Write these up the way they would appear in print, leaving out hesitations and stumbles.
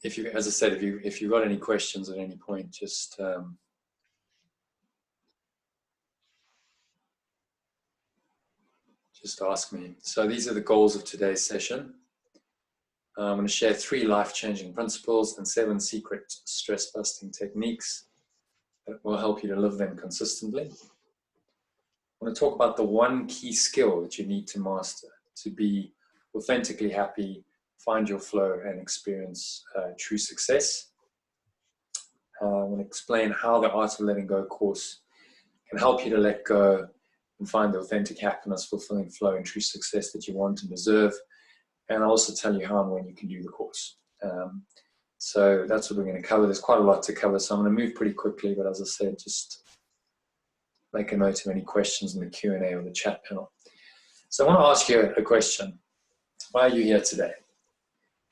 if you, as I said, if you've got any questions at any point, just ask me. So these are the goals of today's session. I'm going to share 3 life-changing principles and 7 secret stress-busting techniques that will help you to live them consistently. I want to talk about the 1 key skill that you need to master to be authentically happy, find your flow, and experience true success. I want to explain how the Art of Letting Go course can help you to let go and find the authentic happiness, fulfilling flow, and true success that you want and deserve. And I'll also tell you how and when you can do the course. So that's what we're going to cover. There's quite a lot to cover, so I'm going to move pretty quickly. But as I said, just make a note of any questions in the Q&A or the chat panel. So I want to ask you a question. Why are you here today?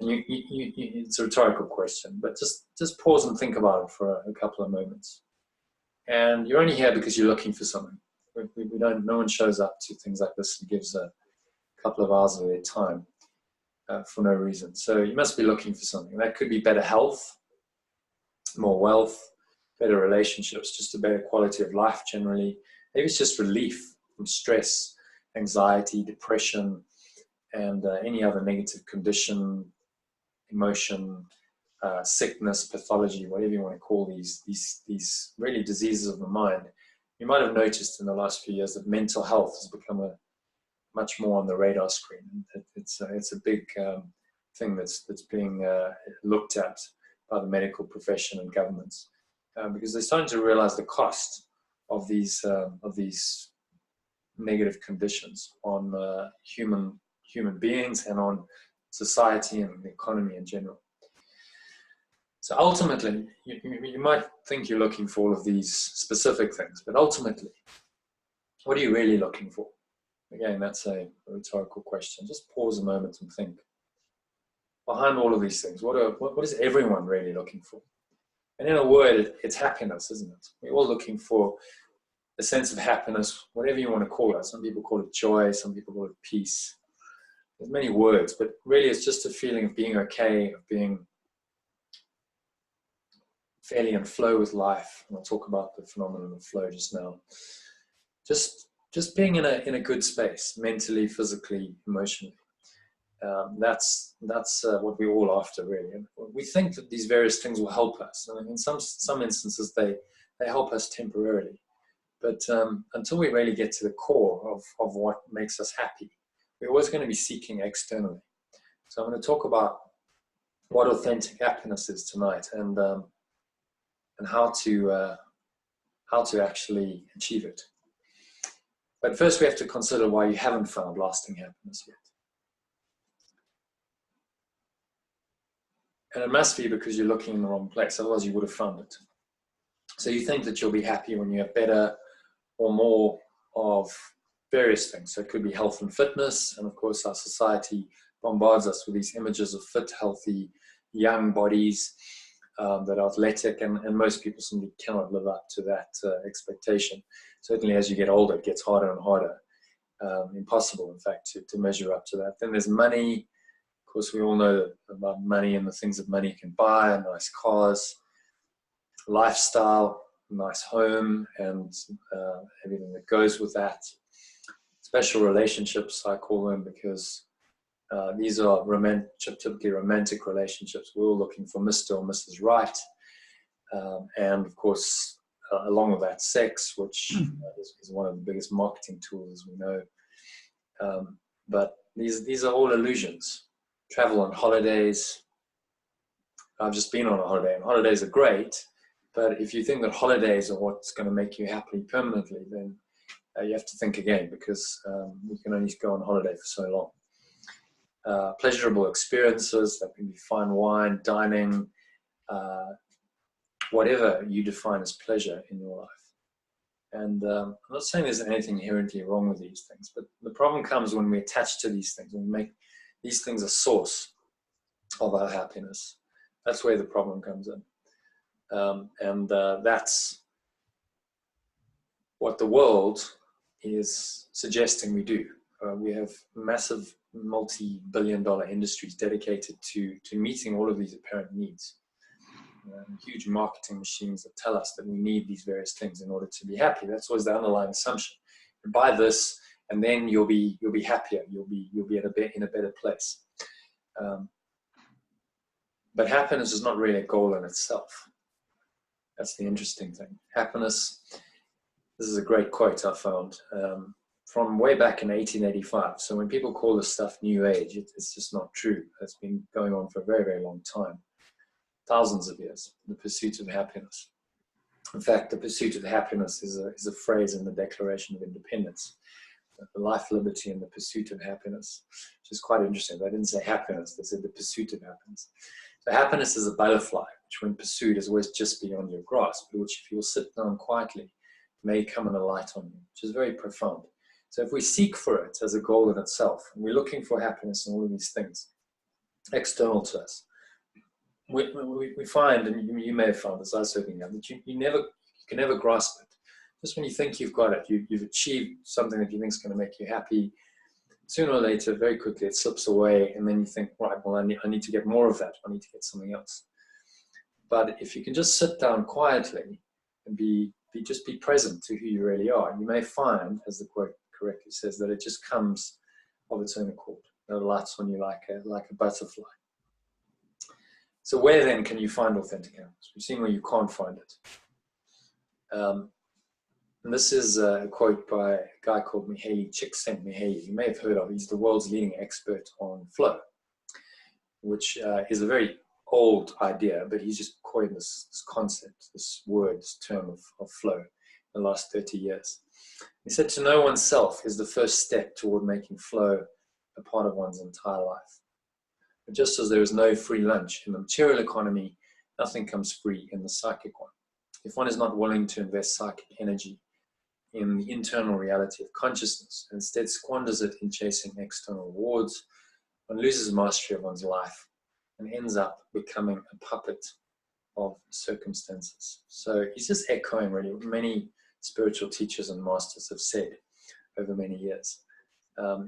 And it's a rhetorical question, but just pause and think about it for a couple of moments. And you're only here because you're looking for something. No one shows up to things like this and gives a couple of hours of their time for no reason. So you must be looking for something. That could be better health, more wealth, better relationships, just a better quality of life generally. Maybe it's just relief from stress, anxiety, depression, and any other negative condition, emotion, sickness, pathology, whatever you want to call these really diseases of the mind. You might have noticed in the last few years that mental health has become much more on the radar screen. It's a big thing that's being looked at by the medical profession and governments because they're starting to realize the cost of these negative conditions on human beings and on society and the economy in general. So ultimately, you might think you're looking for all of these specific things, but ultimately, what are you really looking for? Again, that's a rhetorical question. Just pause a moment and think. Behind all of these things, what is everyone really looking for? And in a word, it's happiness, isn't it? We're all looking for a sense of happiness, whatever you want to call it. Some people call it joy, some people call it peace. There's many words, but really it's just a feeling of being okay, of being fairly in flow with life. And I'll talk about the phenomenon of flow just now. Just being in a good space, mentally, physically, emotionally. That's what we're all after, really. And we think that these various things will help us. And in some instances, they help us temporarily. But until we really get to the core of what makes us happy, we're always going to be seeking externally. So I'm going to talk about what authentic happiness is tonight, and how to actually achieve it. But first, we have to consider why you haven't found lasting happiness yet. And it must be because you're looking in the wrong place, otherwise you would have found it. So you think that you'll be happy when you have better or more of various things. So it could be health and fitness, and of course our society bombards us with these images of fit, healthy, young bodies that are athletic, and most people simply cannot live up to that expectation. Certainly as you get older, it gets harder and harder. Impossible, in fact, to measure up to that. Then there's money. Of course, we all know about money and the things that money can buy: nice cars, lifestyle, nice home, and everything that goes with that. Special relationships, I call them, because these are typically romantic relationships. We're all looking for Mr. or Mrs. Right. And of course, along with that, sex, which is one of the biggest marketing tools, as we know. But these are all illusions. Travel on holidays. I've just been on a holiday, and holidays are great. But if you think that holidays are what's going to make you happy permanently, then you have to think again, because you can only go on holiday for so long. Pleasurable experiences, that can be fine wine, dining, whatever you define as pleasure in your life. And I'm not saying there's anything inherently wrong with these things, but the problem comes when we attach to these things, when we make these things a source of our happiness. That's where the problem comes in. And that's what the world is suggesting we do. We have massive multi-billion-dollar industries dedicated to meeting all of these apparent needs. Huge marketing machines that tell us that we need these various things in order to be happy. That's always the underlying assumption. You buy this, and then you'll be happier. You'll be in a better place. But happiness is not really a goal in itself. That's the interesting thing. Happiness. This is a great quote I found from way back in 1885. So when people call this stuff New Age, it's just not true. It's been going on for a very, very long time. Thousands of years, the pursuit of happiness. In fact, the pursuit of happiness is a phrase in the Declaration of Independence. The life, liberty, and the pursuit of happiness, which is quite interesting. They didn't say happiness, they said the pursuit of happiness. So happiness is a butterfly, which when pursued is always just beyond your grasp, but which if you'll sit down quietly, may come and alight on you, which is very profound. So if we seek for it as a goal in itself, and we're looking for happiness in all of these things, external to us, we find, and you may have found this, I certainly have, that you can never grasp it. Just when you think you've got it, you've achieved something that you think is going to make you happy, sooner or later, very quickly, it slips away, and then you think, right, well, I need to get more of that. I need to get something else. But if you can just sit down quietly and just be present to who you really are, you may find, as the quote correctly says, that it just comes of its own accord. It lights on you like a butterfly. So where then can you find authentic happiness? We've seen where you can't find it. And this is a quote by a guy called Mihaly Csikszentmihalyi. You may have heard of. He's the world's leading expert on flow, which is a very old idea, but he's just coined this concept, this word, this term of flow in the last 30 years. He said, to know oneself is the first step toward making flow a part of one's entire life. But just as there is no free lunch in the material economy, nothing comes free in the psychic one. If one is not willing to invest psychic energy in the internal reality of consciousness and instead squanders it in chasing external rewards, one loses mastery of one's life and ends up becoming a puppet of circumstances. So he's just echoing really what many spiritual teachers and masters have said over many years.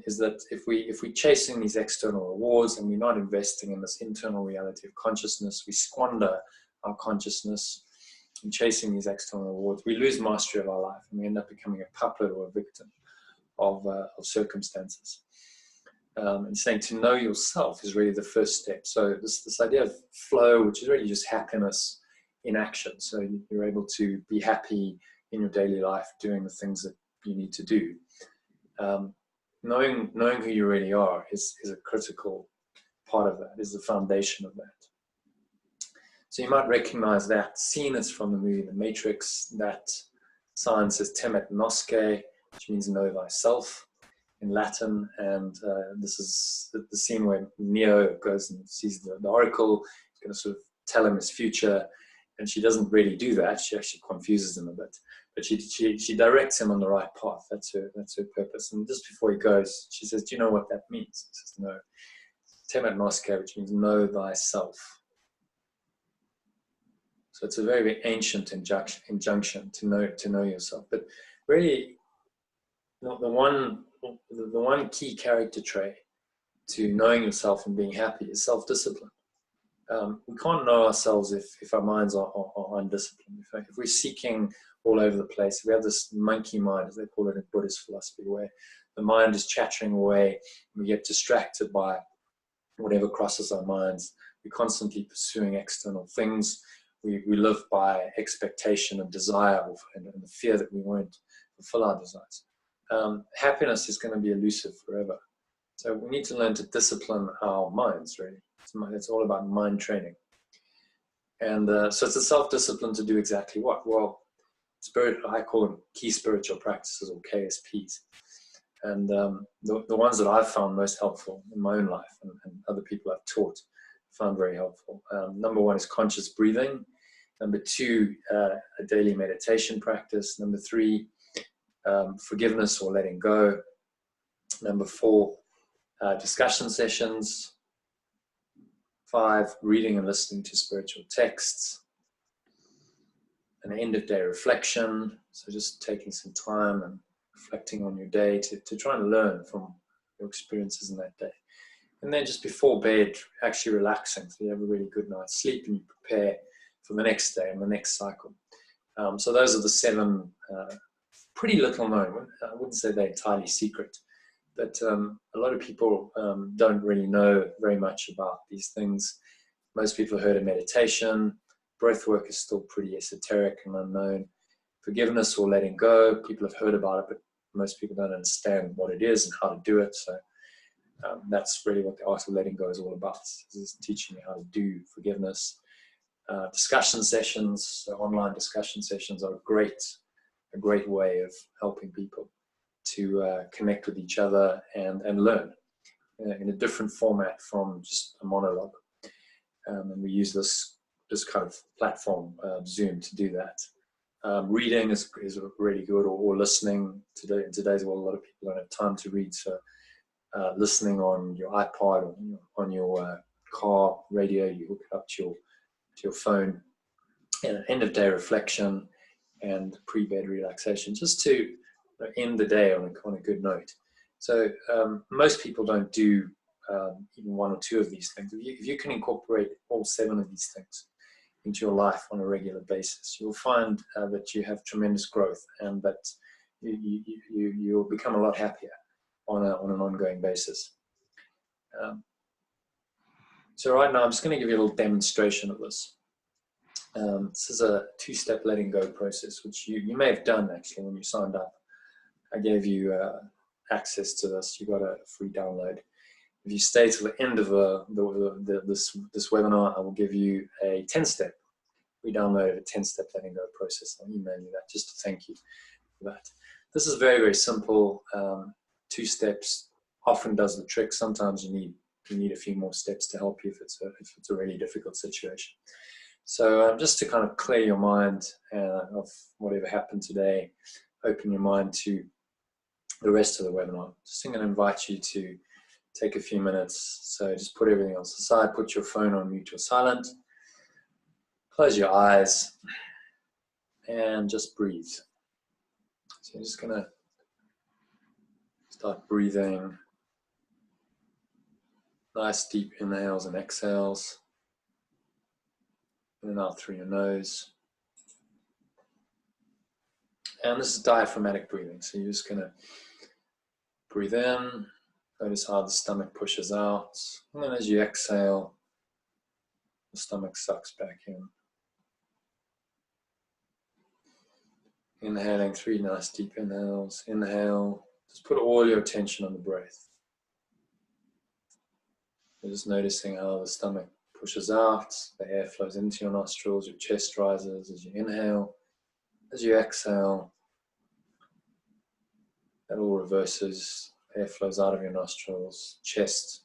Is that if we're chasing these external rewards and we're not investing in this internal reality of consciousness, we squander our consciousness in chasing these external rewards, we lose mastery of our life and we end up becoming a puppet or a victim of circumstances. And saying to know yourself is really the first step. So this idea of flow, which is really just happiness in action. So you're able to be happy in your daily life, doing the things that you need to do. Knowing who you really are is a critical part of that, is the foundation of that. So you might recognize that scene is from the movie The Matrix. That sign says Temet Nosce, which means know thyself in Latin. And this is the scene where Neo goes and sees the oracle. He's going to sort of tell him his future. And she doesn't really do that. She actually confuses him a bit. But she directs him on the right path. That's her purpose. And just before he goes, she says, do you know what that means? He says, no. Temet Nosce, which means know thyself. So it's a very, very ancient injunction to know yourself. But really, the one key character trait to knowing yourself and being happy is self-discipline. We can't know ourselves if our minds are undisciplined. If we're seeking all over the place, we have this monkey mind, as they call it in Buddhist philosophy, where the mind is chattering away, we get distracted by whatever crosses our minds. We're constantly pursuing external things. We live by expectation and desire, and the fear that we won't fulfill our desires. Happiness is going to be elusive forever. So we need to learn to discipline our minds, really. It's all about mind training. And so it's a self-discipline to do exactly what? Well, I call them key spiritual practices, or KSPs. And the ones that I've found most helpful in my own life and other people I've taught found very helpful. Number one is conscious breathing. Number two, a daily meditation practice. Number three, forgiveness or letting go. Number four, discussion sessions. 5, reading and listening to spiritual texts. An end of day reflection. So just taking some time and reflecting on your day, to try and learn from your experiences in that day. And then just before bed, actually relaxing, so you have a really good night's sleep and you prepare for the next day and the next cycle. So those are the 7 pretty little known. I wouldn't say they're entirely secret, but a lot of people don't really know very much about these things. Most people have heard of meditation. Breath work is still pretty esoteric and unknown. Forgiveness or letting go, people have heard about it, but most people don't understand what it is and how to do it. So that's really what the art of letting go is all about, is teaching you how to do forgiveness. Discussion sessions, so online discussion sessions are a great way of helping people to connect with each other and learn in a different format from just a monologue. And we use this kind of platform, Zoom, to do that. Reading is really good, or listening. In today's world, a lot of people don't have time to read, so listening on your iPod or on your car radio, you hook it up to your phone, and an end of day reflection and pre-bed relaxation, just to end the day on a good note. So most people don't do even 1 or 2 of these things. If you can incorporate all 7 of these things into your life on a regular basis, you'll find that you have tremendous growth, and that you'll become a lot happier on an ongoing basis. So right now I'm just going to give you a little demonstration of this. This is a 2-step letting go process, which you may have done actually when you signed up. I gave you access to this. You got a free download. If you stay till the end of this webinar, I will give you a 10-step. We downloaded a 10-step letting go process. I'll email you that just to thank you for that. This is very, very simple. 2 steps often does the trick. Sometimes you need a few more steps to help you if it's a really difficult situation. So just to kind of clear your mind of whatever happened today, open your mind to the rest of the webinar. Just going to invite you to take a few minutes. So just put everything else aside, put your phone on mute or silent, close your eyes, and just breathe. So you're just going to start breathing. Nice deep inhales and exhales. In and out through your nose. And this is diaphragmatic breathing. So you're just going to breathe in. Notice how the stomach pushes out. And then as you exhale, the stomach sucks back in. Inhaling 3 nice deep inhales. Inhale. Just put all your attention on the breath. You're just noticing how the stomach pushes out, the air flows into your nostrils, your chest rises as you inhale. As you exhale, that all reverses. Air flows out of your nostrils, chest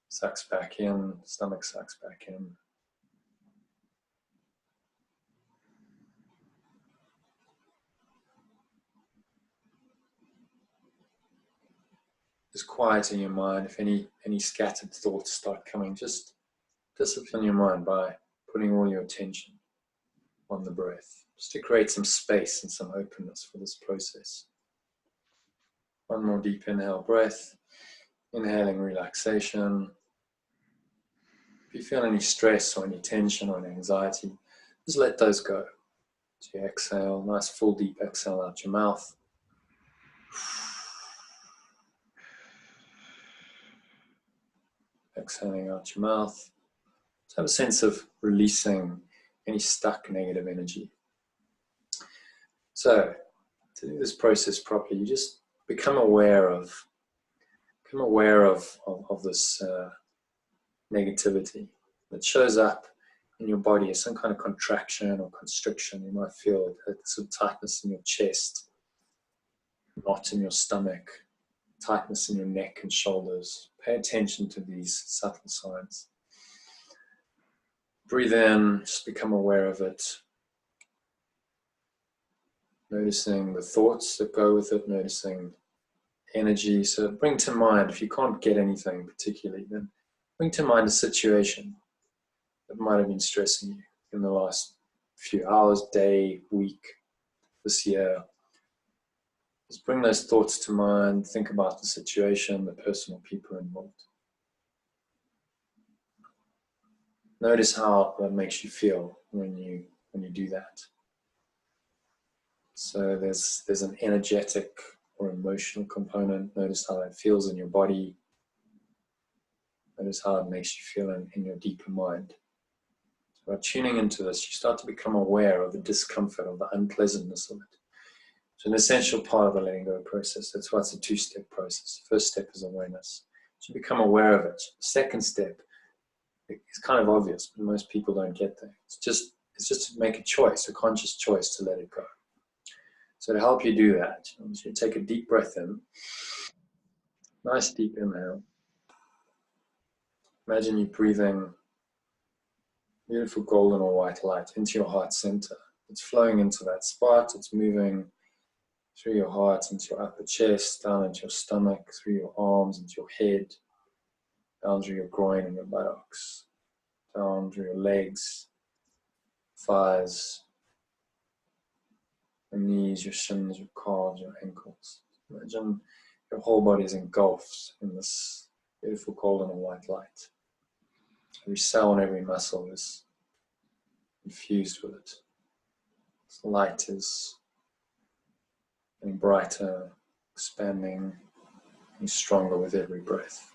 sucks back in, stomach sucks back in. Just quieten your mind. If any scattered thoughts start coming, just discipline your mind by putting all your attention on the breath, just to create some space and some openness for this process. One more deep inhale breath, inhaling relaxation. If you feel any stress or any tension or any anxiety, just let those go. So you exhale, nice full deep exhale out your mouth. Exhaling out your mouth. Just have a sense of releasing any stuck negative energy. So, to do this process properly, you just become aware of this negativity that shows up in your body as some kind of contraction or constriction. You might feel a sort of tightness in your chest, knot in your stomach, tightness in your neck and shoulders. Pay attention to these subtle signs. Breathe in, just become aware of it. Noticing the thoughts that go with it, noticing energy. So bring to mind, if you can't get anything particularly, then bring to mind a situation that might have been stressing you in the last few hours, day, week, this year. Just bring those thoughts to mind, think about the situation, the person or people involved. Notice how that makes you feel when you do that. So there's an energetic or emotional component. Notice how that feels in your body. Notice how it makes you feel in your deeper mind. So by tuning into this, you start to become aware of the discomfort, of the unpleasantness of it. It's an essential part of the letting go process. That's why it's a two-step process. The first step is awareness. So you become aware of it. The second step is kind of obvious, but most people don't get there. It's just to make a choice, a conscious choice to let it go. So to help you do that, you take a deep breath in. Nice deep inhale. Imagine you breathing beautiful golden or white light into your heart center. It's flowing into that spot. It's moving through your heart into your upper chest, down into your stomach, through your arms, into your head, down through your groin and your buttocks, down through your legs, thighs, your knees, your shins, your calves, your ankles. Imagine your whole body is engulfed in this beautiful golden and white light. Every cell and every muscle is infused with it. This light is getting brighter, expanding, and stronger with every breath.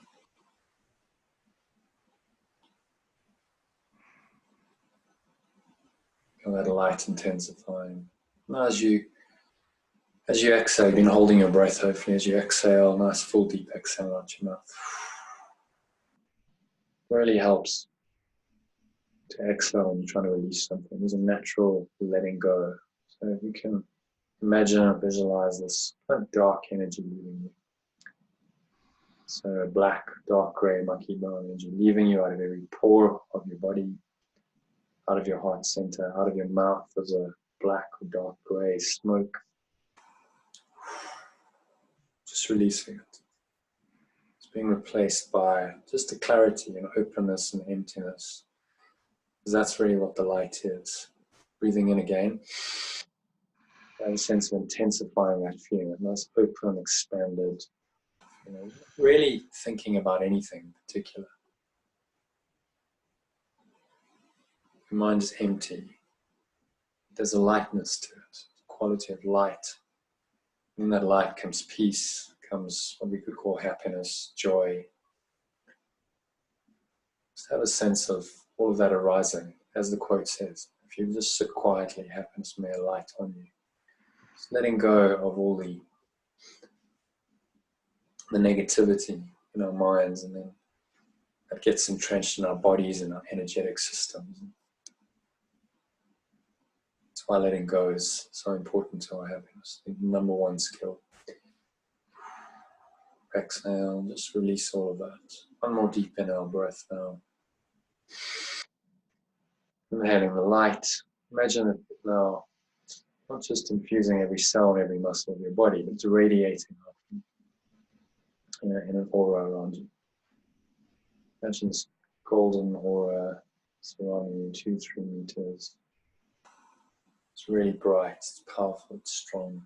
Feel that light intensifying. Now as you exhale, you've been holding your breath hopefully. As you exhale, nice full deep exhale out your mouth. Really helps to exhale when you're trying to release something. There's a natural letting go. So if you can imagine and visualize this kind of dark energy leaving you. So black, dark grey, mucky brown energy leaving you out of every pore of your body, out of your heart center, out of your mouth. There's a black or dark grey smoke. Just releasing it. It's being replaced by just a clarity and openness and emptiness. Because that's really what the light is. Breathing in again. I have a sense of intensifying that feeling. Nice, open, expanded. Really thinking about anything in particular. Your mind is empty. There's a lightness to it, a quality of light. In that light comes peace, comes what we could call happiness, joy. Just have a sense of all of that arising, as the quote says. If you just sit quietly, happiness may alight on you. Just letting go of all the negativity in our minds, and then that gets entrenched in our bodies and our energetic systems. That's why letting go is so important to our happiness. The number one skill. Exhale, just release all of that. One more deep inhale breath now. Inhaling the light. Imagine it now, not just infusing every cell and every muscle of your body, but it's radiating up in an aura around you. Imagine this golden aura surrounding you 2-3 meters. It's really bright, it's powerful, it's strong.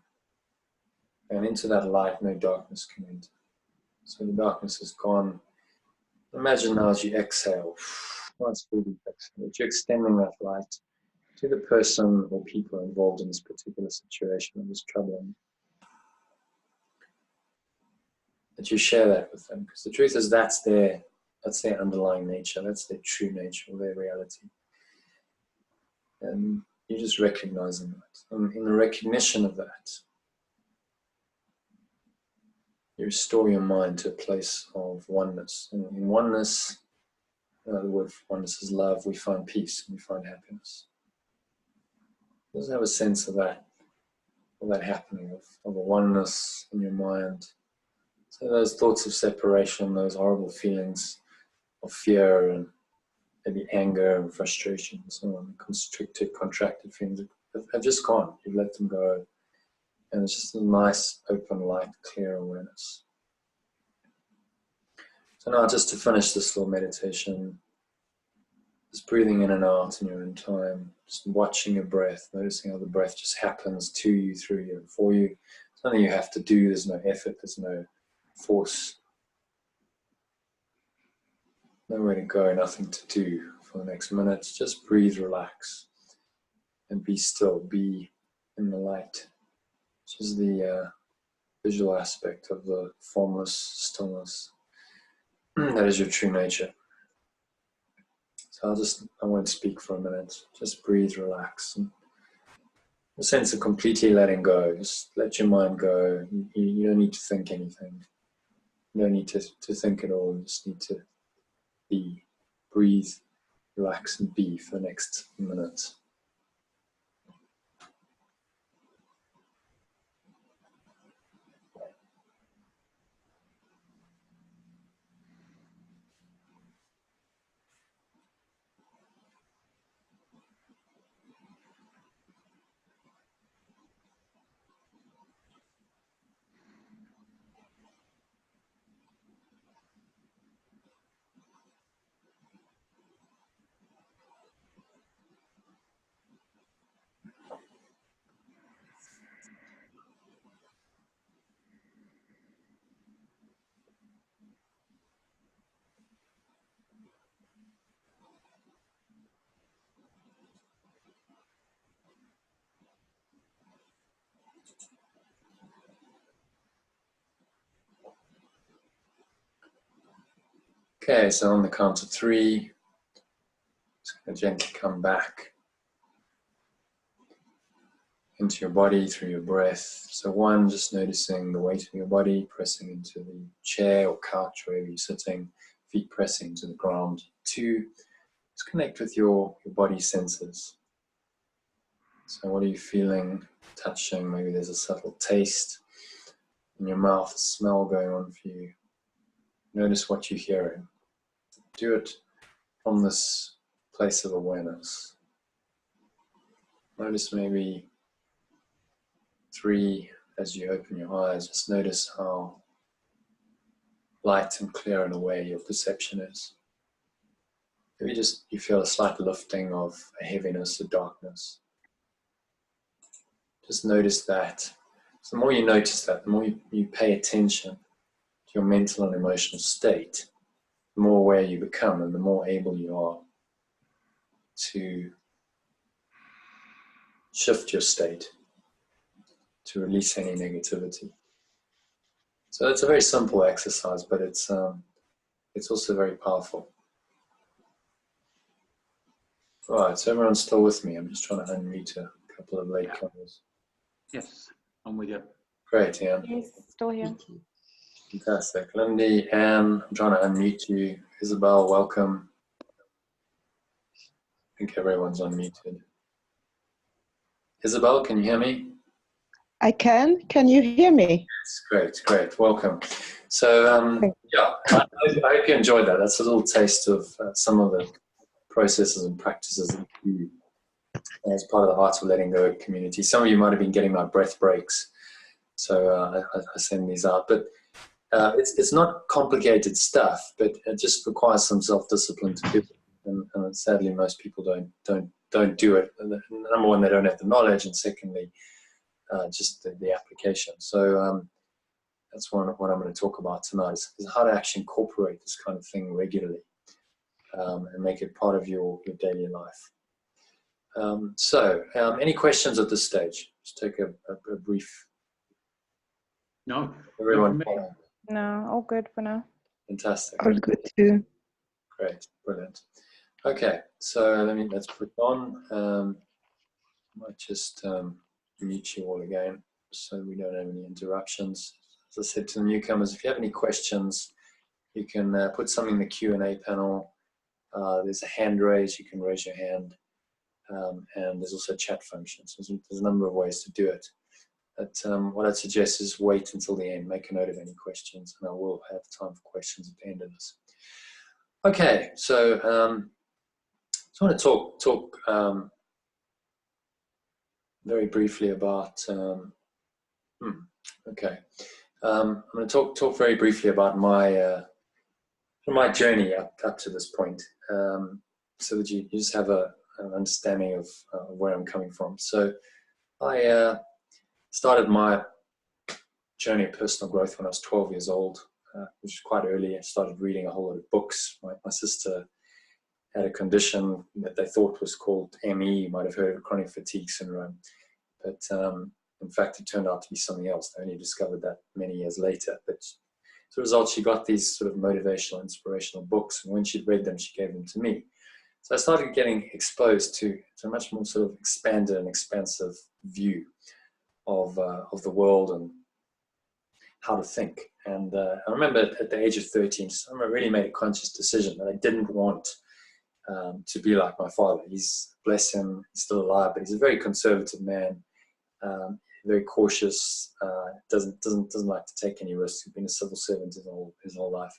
And into that light, no darkness can enter. So the darkness is gone. Imagine now as you exhale, nice full deep exhale, that you're extending that light to the person or people involved in this particular situation that is troubling. That you share that with them, because the truth is that's their underlying nature, that's their true nature, their reality. And you're just recognizing that. And in the recognition of that, you restore your mind to a place of oneness. And in oneness, the word for oneness is love, we find peace and we find happiness. Just have a sense of that happening, of a oneness in your mind. So those thoughts of separation, those horrible feelings of fear and maybe anger and frustration and so on, constricted, contracted feelings have just gone. You've let them go. And it's just a nice, open, light, clear awareness. So now just to finish this little meditation, just breathing in and out in your own time, just watching your breath, noticing how the breath just happens to you, through you, and for you. There's nothing you have to do. There's no effort. There's no force. Nowhere to go, nothing to do for the next minute. Just breathe, relax, and be still. Be in the light, which is the visual aspect of the formless stillness. That is your true nature. So I won't speak for a minute. Just breathe, relax, and a sense of completely letting go. Just let your mind go. You don't need to think anything. You don't need to think at all. You just need to be, breathe, relax, and be for the next minute. Okay, so on the count of 3, just going to gently come back into your body through your breath. So 1, just noticing the weight of your body, pressing into the chair or couch, wherever you're sitting, feet pressing to the ground. 2, just connect with your body senses. So what are you feeling, touching? Maybe there's a subtle taste in your mouth, a smell going on for you. Notice what you're hearing. Do it from this place of awareness. Notice maybe 3, as you open your eyes, just notice how light and clear and aware your perception is. Maybe just you feel a slight lifting of a heaviness, a darkness. Just notice that. So the more you notice that, the more you pay attention to your mental and emotional state, the more aware you become and the more able you are to shift your state, to release any negativity. So it's a very simple exercise, but it's also very powerful. Right, so everyone's still with me. I'm just trying to unmute a couple of latecomers. Yes, I'm with you. Great, Ian. Yes, still here. Fantastic. Lindy, Anne, I'm trying to unmute you. Isabel, welcome. I think everyone's unmuted. Isabel, can you hear me? I can. Can you hear me? Yes, great, great. Welcome. So, yeah, I hope you enjoyed that. That's a little taste of some of the processes and practices that you do as part of the Heart of Letting Go community. Some of you might have been getting my breath breaks, so I send these out. But it's not complicated stuff, but it just requires some self-discipline to do it. And sadly, most people don't do it. And number one, they don't have the knowledge, and secondly, just the application. So that's what I'm going to talk about tonight is how to actually incorporate this kind of thing regularly and make it part of your daily life. Any questions at this stage? Just take a brief. No. Everyone. No, all good for now. Fantastic. All good too. Great, brilliant. Okay, so let's put on. Might just mute you all again so we don't have any interruptions. As I said to the newcomers, if you have any questions, you can put something in the Q&A panel. There's a hand raise, you can raise your hand. And there's also chat functions. There's a number of ways to do it. But what I'd suggest is wait until the end, make a note of any questions, and I will have time for questions at the end of this. Okay, so I just want to talk very briefly about. I'm going to talk very briefly about my journey up to this point, so that you just have an understanding of where I'm coming from. So I started my journey of personal growth when I was 12 years old, which was quite early. I started reading a whole lot of books. My sister had a condition that they thought was called ME. You might have heard of chronic fatigue syndrome. But in fact, it turned out to be something else. They only discovered that many years later. But as a result, she got these sort of motivational, inspirational books. And when she'd read them, she gave them to me. So I started getting exposed to a much more sort of expanded and expansive view of the world and how to think. And I remember at the age of 13, I really made a conscious decision that I didn't want to be like my father. He's, bless him, he's still alive, but he's a very conservative man, very cautious, doesn't like to take any risks. He's been a civil servant his whole life,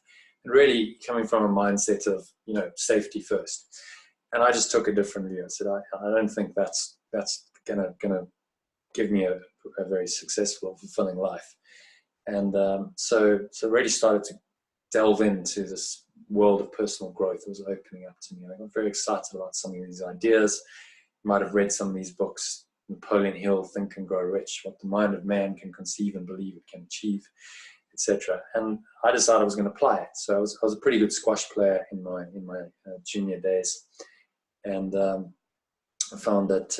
and really coming from a mindset of, you know, safety first. And I just took a different view. I said, I don't think that's gonna give me a very successful, fulfilling life. And so really started to delve into this world of personal growth that was opening up to me. I got very excited about some of these ideas. You might have read some of these books, Napoleon Hill, Think and Grow Rich, What the Mind of Man Can Conceive and Believe It Can Achieve, etc. And I decided I was going to apply it. So I was a pretty good squash player in my junior days, and I found that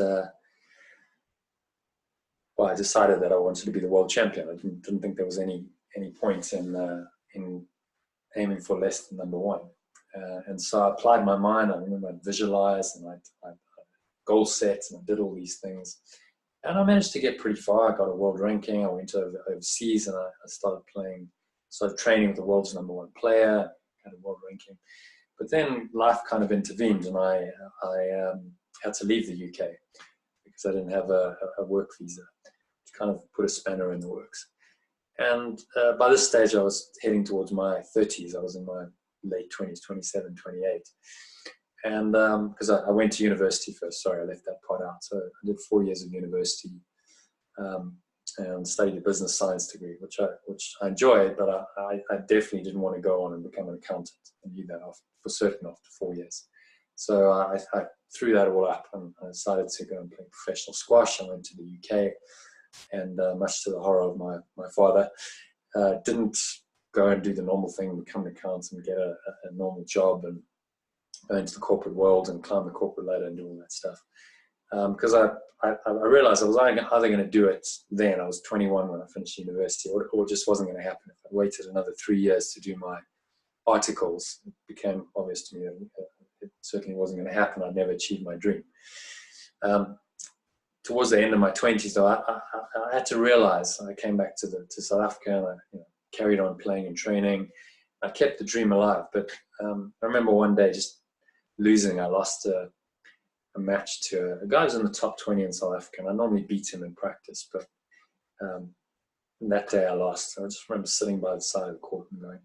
I decided that I wanted to be the world champion. I didn't think there was any point in aiming for less than number one. And so I applied my mind. I remember I'd visualize and I goal set, and I did all these things. And I managed to get pretty far. I got a world ranking. I went overseas and I started training with the world's number one player, had a world ranking. But then life kind of intervened, and I had to leave the UK because I didn't have a work visa, which kind of put a spanner in the works. And by this stage, I was heading towards my 30s. I was in my late 20s, 27, 28. And because I went to university first. Sorry, I left that part out. So I did 4 years of university and studied a business science degree, which I enjoyed, but I definitely didn't want to go on and become an accountant. I knew that for certain after 4 years. So I threw that all up and I decided to go and play professional squash. I went to the UK, and much to the horror of my father, didn't go and do the normal thing, become an accountant and get a normal job and go into the corporate world and climb the corporate ladder and do all that stuff. Because I realized I was either going to do it then. I was 21 when I finished university, or it just wasn't going to happen. If I waited another 3 years to do my articles, it became obvious to me that it certainly wasn't going to happen. I'd never achieve my dream. Towards the end of my 20s, though, I had to realize. I came back to South Africa, and I carried on playing and training. I kept the dream alive, but I remember one day just losing. I lost a match to a guy who's in the top 20 in South Africa, and I normally beat him in practice, but that day I lost. I just remember sitting by the side of the court and going,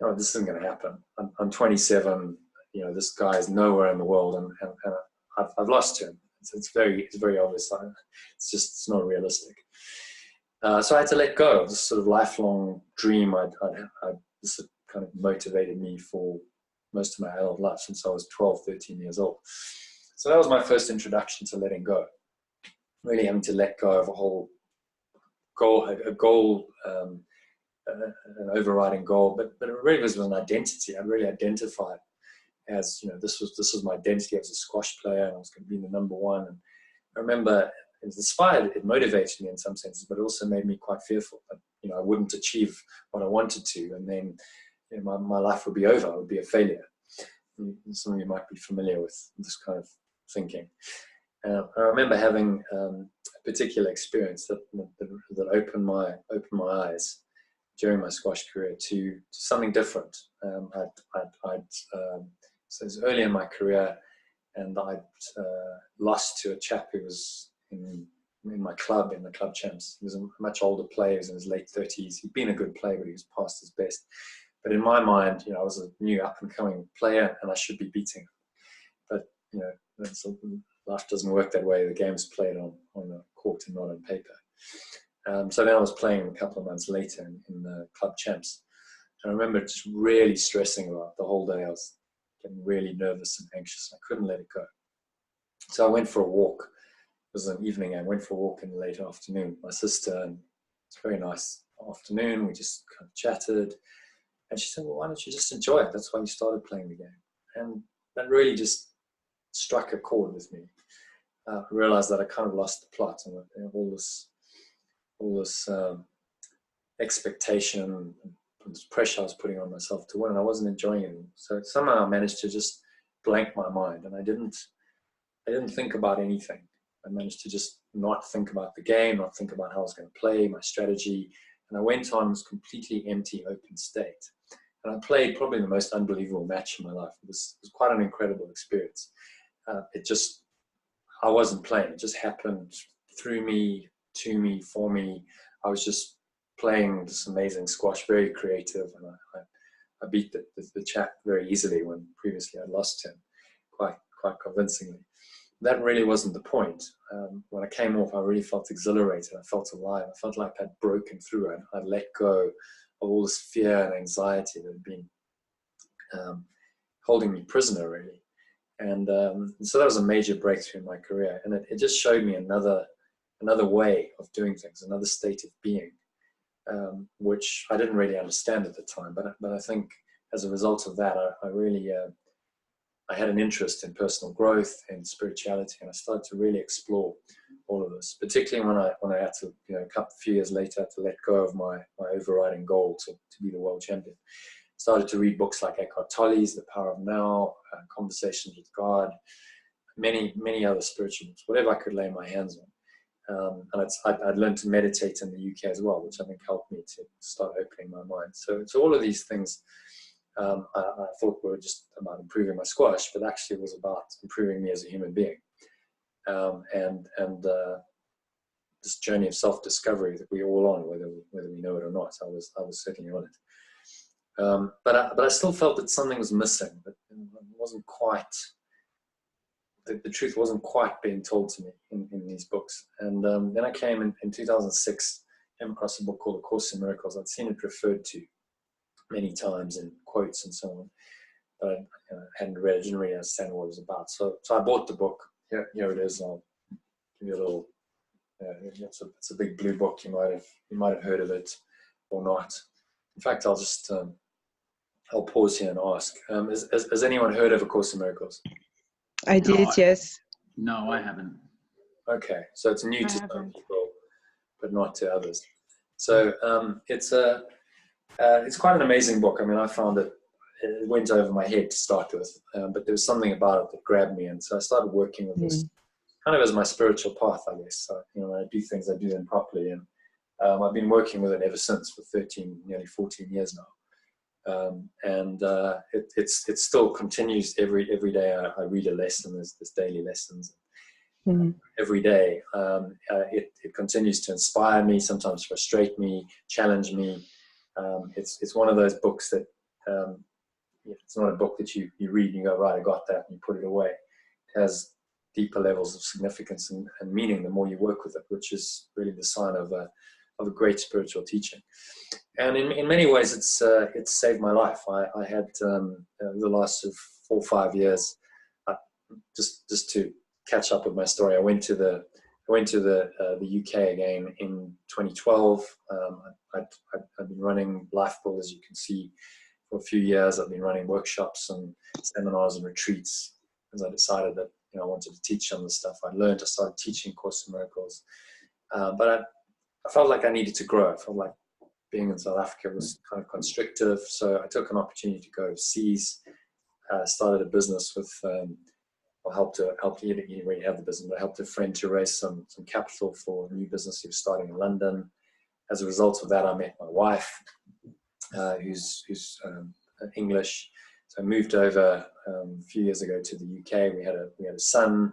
"No, this isn't going to happen. I'm 27. This guy is nowhere in the world, and I've lost to him. It's very obvious. It's not realistic." So I had to let go of this sort of lifelong dream. This had kind of motivated me for most of my adult life since I was 12, 13 years old. So that was my first introduction to letting go. Really having to let go of a whole goal, an overriding goal, but it really was an identity. I really identified as, this was my identity. I was a squash player, and I was going to be the number one. And I remember it was inspired, it motivated me in some senses, but it also made me quite fearful that, I wouldn't achieve what I wanted to, and then my life would be over. I would be a failure. Some of you might be familiar with this kind of thinking. I remember having a particular experience that opened my eyes during my squash career to something different. So it was early in my career, and I'd lost to a chap who was in my club, in the club champs. He was a much older player. He was in his late 30s. He'd been a good player, but he was past his best. But in my mind, I was a new up-and-coming player, and I should be beating him. But, life doesn't work that way. The game's played on the court and not on paper. So then I was playing a couple of months later in the club champs. And I remember just really stressing about the whole day. I was getting really nervous and anxious. I couldn't let it go. So I went for a walk. It was an evening. I went for a walk in the late afternoon with my sister, and it's a very nice afternoon. We just kind of chatted. And she said, well, why don't you just enjoy it? That's why you started playing the game. And that really just struck a chord with me. I realized that I kind of lost the plot, and all this expectation and this pressure I was putting on myself to win, and I wasn't enjoying it. So somehow I managed to just blank my mind, and I didn't think about anything. I managed to just not think about the game, not think about how I was going to play, my strategy, and I went on this completely empty, open state. And I played probably the most unbelievable match in my life. It was quite an incredible experience. I wasn't playing. It just happened through me, to me, for me. I was just playing this amazing squash, very creative, and I beat the chap very easily when previously I'd lost him quite convincingly. That really wasn't the point. When I came off, I really felt exhilarated. I felt alive. I felt like I'd broken through it. I'd let go of all this fear and anxiety that had been holding me prisoner, really. And so that was a major breakthrough in my career. And it just showed me another way of doing things, another state of being, which I didn't really understand at the time. But I think as a result of that, I really I had an interest in personal growth and spirituality, and I started to really explore all of this, particularly when I had to, a few years later, I had to let go of my overriding goal to be the world champion. Started to read books like Eckhart Tolle's The Power of Now, Conversations with God, many other spiritual books, whatever I could lay my hands on. And I'd learned to meditate in the UK as well, which I think helped me to start opening my mind. So all of these things I thought were just about improving my squash, but actually it was about improving me as a human being. And this journey of self-discovery that we're all on, whether we know it or not. I was certainly on it. But I still felt that something was missing. That it wasn't quite. The truth wasn't quite being told to me in these books. And then I came in 2006, came across a book called A Course in Miracles. I'd seen it referred to many times in quotes and so on, but I hadn't read it, didn't really understand what it was about. So I bought the book. Here it is. I'll give you a little. It's a big blue book. You might have heard of it or not. In fact, I'll just I'll pause here and ask: has anyone heard of A Course in Miracles? I did, yes. No, I haven't. Okay, so it's new to some haven't. people, but not to others. So it's quite an amazing book. I mean, I found it went over my head to start with, but there was something about it that grabbed me, and so I started working with this kind of as my spiritual path, I guess. So, when I do things, I do them properly, and I've been working with it ever since for nearly 14 years now. It still continues every day. I read a lesson. There's daily lessons. Every day, it continues to inspire me, sometimes frustrate me, challenge me. It's one of those books that it's not a book that you read and you go, right, I got that, and you put it away. It has deeper levels of significance and meaning the more you work with it, which is really the sign of a great spiritual teaching. And in many ways, it's saved my life. I had the last 4 or 5 years, just to catch up with my story. I went to the UK again in 2012. I've been running Lifebuild, as you can see, for a few years. I've been running workshops and seminars and retreats as I decided that I wanted to teach some of the stuff I learned. I started teaching Course in Miracles, but I felt like I needed to grow. I felt like being in South Africa was kind of constrictive, so I took an opportunity to go overseas. Started a business with. I helped he didn't really have the business, but I helped a friend to raise some capital for a new business he was starting in London. As a result of that, I met my wife, who's English. So I moved over a few years ago to the UK. We had a son.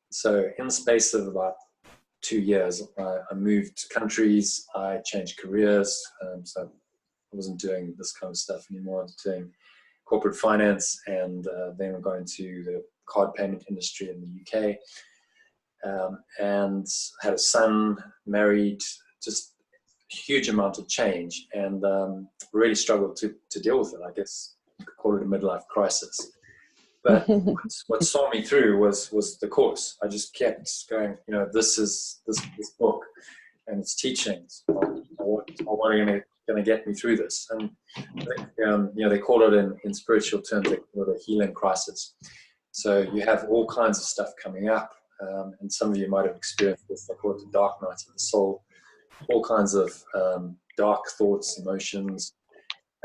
So in the space of about 2 years, I moved countries. I changed careers. So I wasn't doing this kind of stuff anymore. I was doing corporate finance, and then going to the card payment industry in the UK, and had a son, married, just a huge amount of change, and really struggled to deal with it. I guess you could call it a midlife crisis. But what saw me through was the course. I just kept going, this book and its teachings. What are going to get me through this? And I think, they call it in spiritual terms, they call it a healing crisis. So you have all kinds of stuff coming up, and some of you might have experienced this. They call it the dark night of the soul. All kinds of dark thoughts, emotions,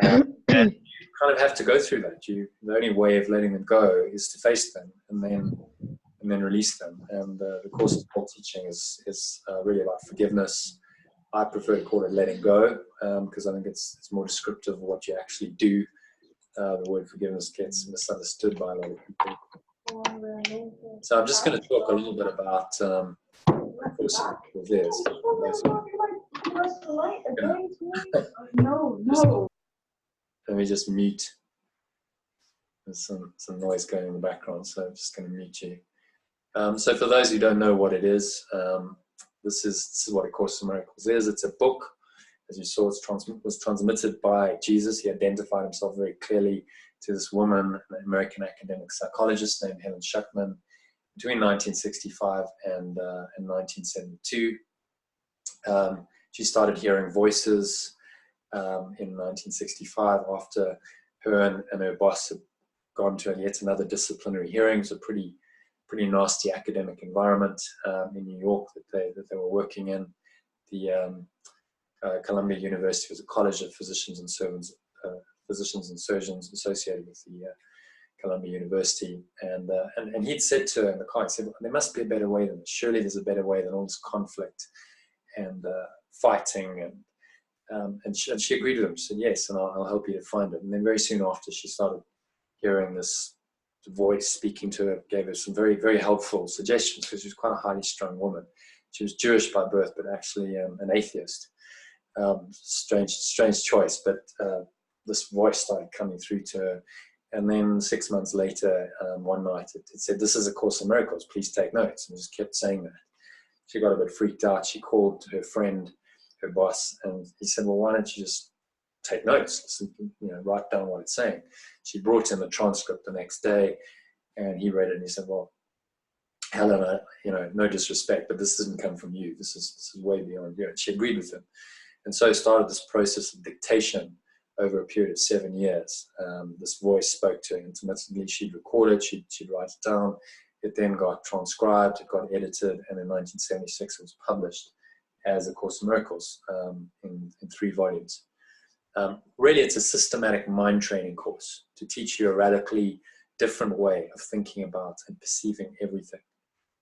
and you kind of have to go through that. The only way of letting them go is to face them and then release them. And the course's whole teaching is really about forgiveness. I prefer to call it letting go, because I think it's more descriptive of what you actually do. The word forgiveness gets misunderstood by a lot of people. So I'm just going to talk a little bit about what Course in Miracles is. Let me just mute. There's some noise going in the background, so I'm just going to mute you. So for those who don't know what it is, this is what A Course in Miracles is. It's a book. As you saw, it was transmitted by Jesus. He identified himself very clearly to this woman, an American academic psychologist named Helen Schuckman, between 1965 and 1972. She started hearing voices in 1965 after her and her boss had gone to yet another disciplinary hearing. It was a pretty nasty academic environment in New York that they were working in. The Columbia University was a college of physicians and surgeons associated with the Columbia University, and he'd said to her in the car, he said, there must be a better way than this. Surely there's a better way than all this conflict and fighting, and she agreed with him. She said, yes, and I'll help you to find it. And then very soon after, she started hearing this voice speaking to her, gave her some very, very helpful suggestions, because she was quite a highly strung woman. She was Jewish by birth, but actually an atheist. Strange choice, but this voice started coming through to her. And then 6 months later, one night, it said, this is A Course in Miracles, please take notes. And just kept saying that. She got a bit freaked out. She called her friend, her boss, and he said, well, why don't you just take notes, listen, write down what it's saying. She brought in the transcript the next day, and he read it, and he said, well, Helena, no disrespect, but this doesn't come from you. This is way beyond you. And she agreed with him. And so started this process of dictation over a period of 7 years. This voice spoke to her intermittently. She'd record it, she'd write it down. It then got transcribed, it got edited, and in 1976 it was published as A Course in Miracles in 3 volumes. Really, it's a systematic mind training course to teach you a radically different way of thinking about and perceiving everything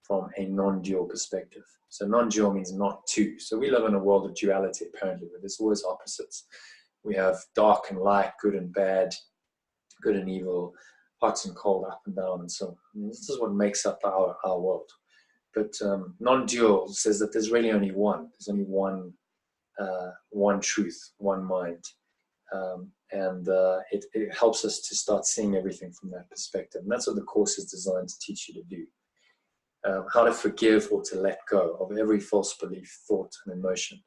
from a non-dual perspective. So non-dual means not two. So we live in a world of duality, apparently, where there's always opposites. We have dark and light, good and bad, good and evil, hot and cold, up and down, and so on. And this is what makes up our world. But non-dual says that there's really only one. There's only one truth, one mind. And it helps us to start seeing everything from that perspective. And that's what the course is designed to teach you to do. How to forgive or to let go of every false belief, thought, and emotion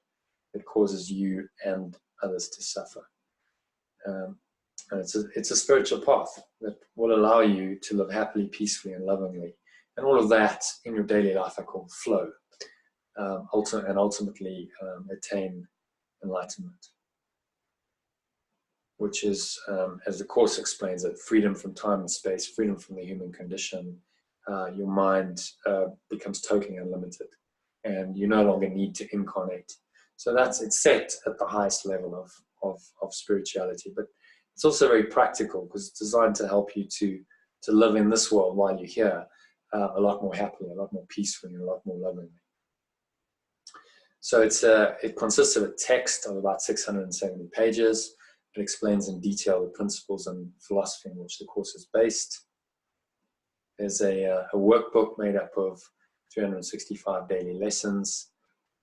that causes you and others to suffer. And it's a spiritual path that will allow you to live happily, peacefully, and lovingly. And all of that in your daily life I call flow, and ultimately attain enlightenment, which is, as the Course explains it, freedom from time and space, freedom from the human condition. Your mind becomes totally unlimited, and you no longer need to incarnate. So it's set at the highest level of spirituality, but it's also very practical, because it's designed to help you to live in this world while you're here a lot more happily, a lot more peacefully, and a lot more lovingly. So it consists of a text of about 670 pages. It explains in detail the principles and philosophy in which the course is based. There's a workbook made up of 365 daily lessons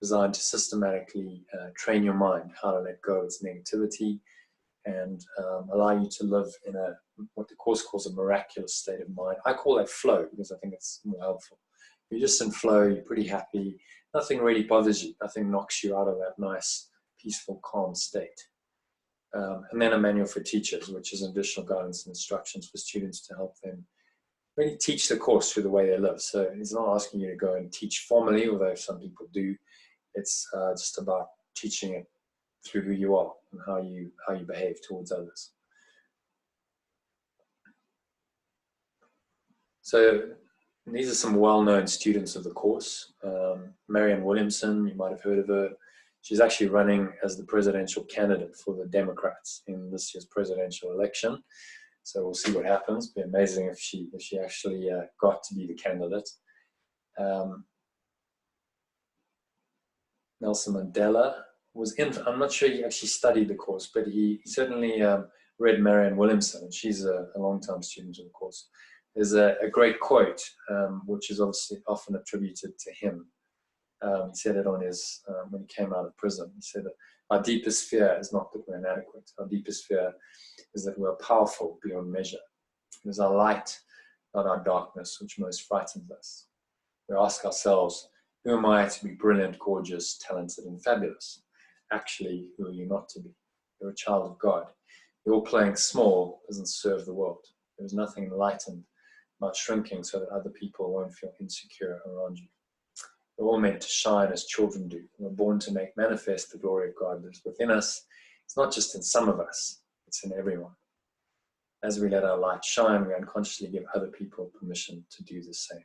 designed to systematically train your mind how to let go of its negativity and allow you to live in what the Course calls a miraculous state of mind. I call that flow, because I think it's more helpful. You're just in flow, you're pretty happy, nothing really bothers you, nothing knocks you out of that nice, peaceful, calm state. And then a manual for teachers, which is additional guidance and instructions for students to help them really teach the course through the way they live. So it's not asking you to go and teach formally, although some people do. It's just about teaching it through who you are and how you behave towards others. So these are some well-known students of the course. Marianne Williamson, you might have heard of her. She's actually running as the presidential candidate for the Democrats in this year's presidential election. So we'll see what happens. It'd be amazing if she actually got to be the candidate. Nelson Mandela was in. I'm not sure he actually studied the course, but he certainly read Marianne Williamson, and she's a long-time student of the course. There's a great quote, which is obviously often attributed to him. He said it on his, when he came out of prison. He said that our deepest fear is not that we're inadequate. Our deepest fear is that we're powerful beyond measure. It is our light, not our darkness, which most frightens us. We ask ourselves, who am I to be brilliant, gorgeous, talented, and fabulous? Actually, who are you not to be? You're a child of God. Your playing small doesn't serve the world. There is nothing enlightened about shrinking so that other people won't feel insecure around you. We're all meant to shine as children do. We're born to make manifest the glory of God that is within us. It's not just in some of us, it's in everyone. As we let our light shine, we unconsciously give other people permission to do the same.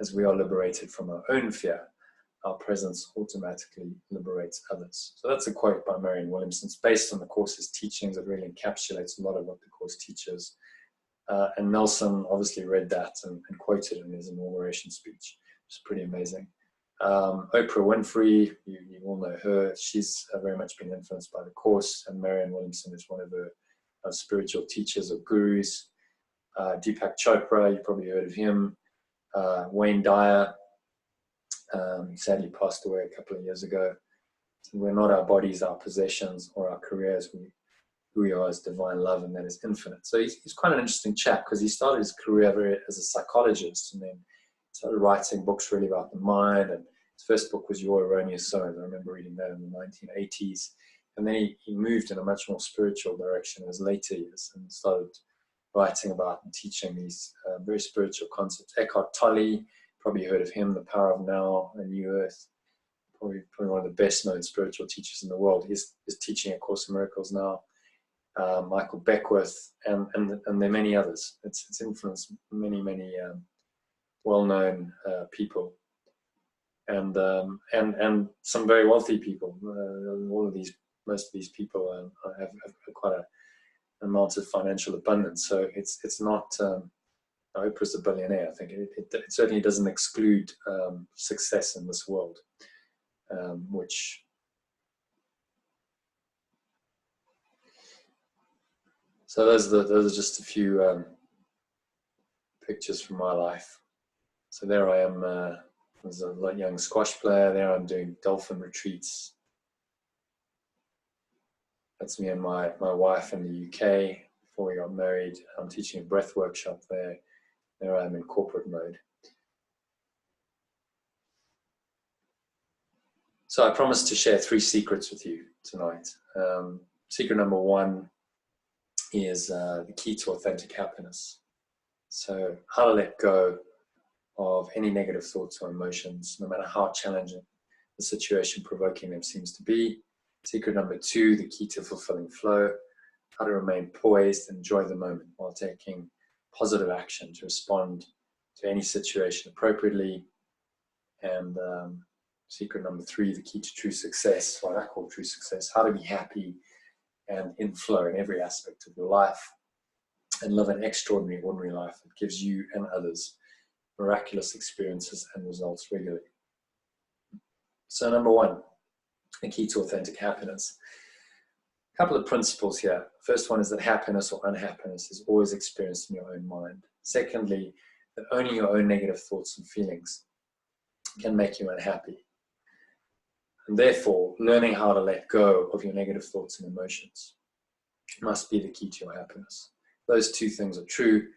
As we are liberated from our own fear, our presence automatically liberates others. So that's a quote by Marianne Williamson. It's based on the course's teachings. It really encapsulates a lot of what the course teaches. And Nelson obviously read that and quoted it in his inauguration speech, which is pretty amazing. Oprah Winfrey, you all know her. She's very much been influenced by the course, and Marianne Williamson is one of her spiritual teachers or gurus. Deepak Chopra, you probably heard of him. Wayne Dyer, he sadly passed away a couple of years ago. We're not our bodies, our possessions, or our careers. Who we are is divine love, and that is infinite. So he's quite an interesting chap, because he started his career as a psychologist, and then started writing books really about the mind. And his first book was Your Erroneous Zone. I remember reading that in the 1980s. And then he moved in a much more spiritual direction in his later years and started writing about and teaching these very spiritual concepts. Eckhart Tolle, probably heard of him, The Power of Now, A New Earth. Probably one of the best known spiritual teachers in the world. He's teaching A Course in Miracles now. Michael Beckwith, and there are many others. It's influenced many well-known people, and some very wealthy people. Most of these people have quite an amount of financial abundance. So it's not. Oprah's a billionaire. I think it certainly doesn't exclude success in this world, which. So those are just a few pictures from my life. So there I am as a young squash player. There I'm doing dolphin retreats. That's me and my wife in the UK before we got married. I'm teaching a breath workshop there. There I am in corporate mode. So I promised to share 3 secrets with you tonight. Secret number 1 is the key to authentic happiness. So how to let go of any negative thoughts or emotions, no matter how challenging the situation provoking them seems to be. Secret number 2, the key to fulfilling flow, how to remain poised and enjoy the moment while taking positive action to respond to any situation appropriately. And secret number 3, the key to true success, what I call true success, how to be happy and in flow in every aspect of your life and live an extraordinary, ordinary life that gives you and others miraculous experiences and results regularly. So number 1, the key to authentic happiness. A couple of principles here. First one is that happiness or unhappiness is always experienced in your own mind. Secondly, that only your own negative thoughts and feelings can make you unhappy. And therefore, learning how to let go of your negative thoughts and emotions must be the key to your happiness. If those 2 things are true,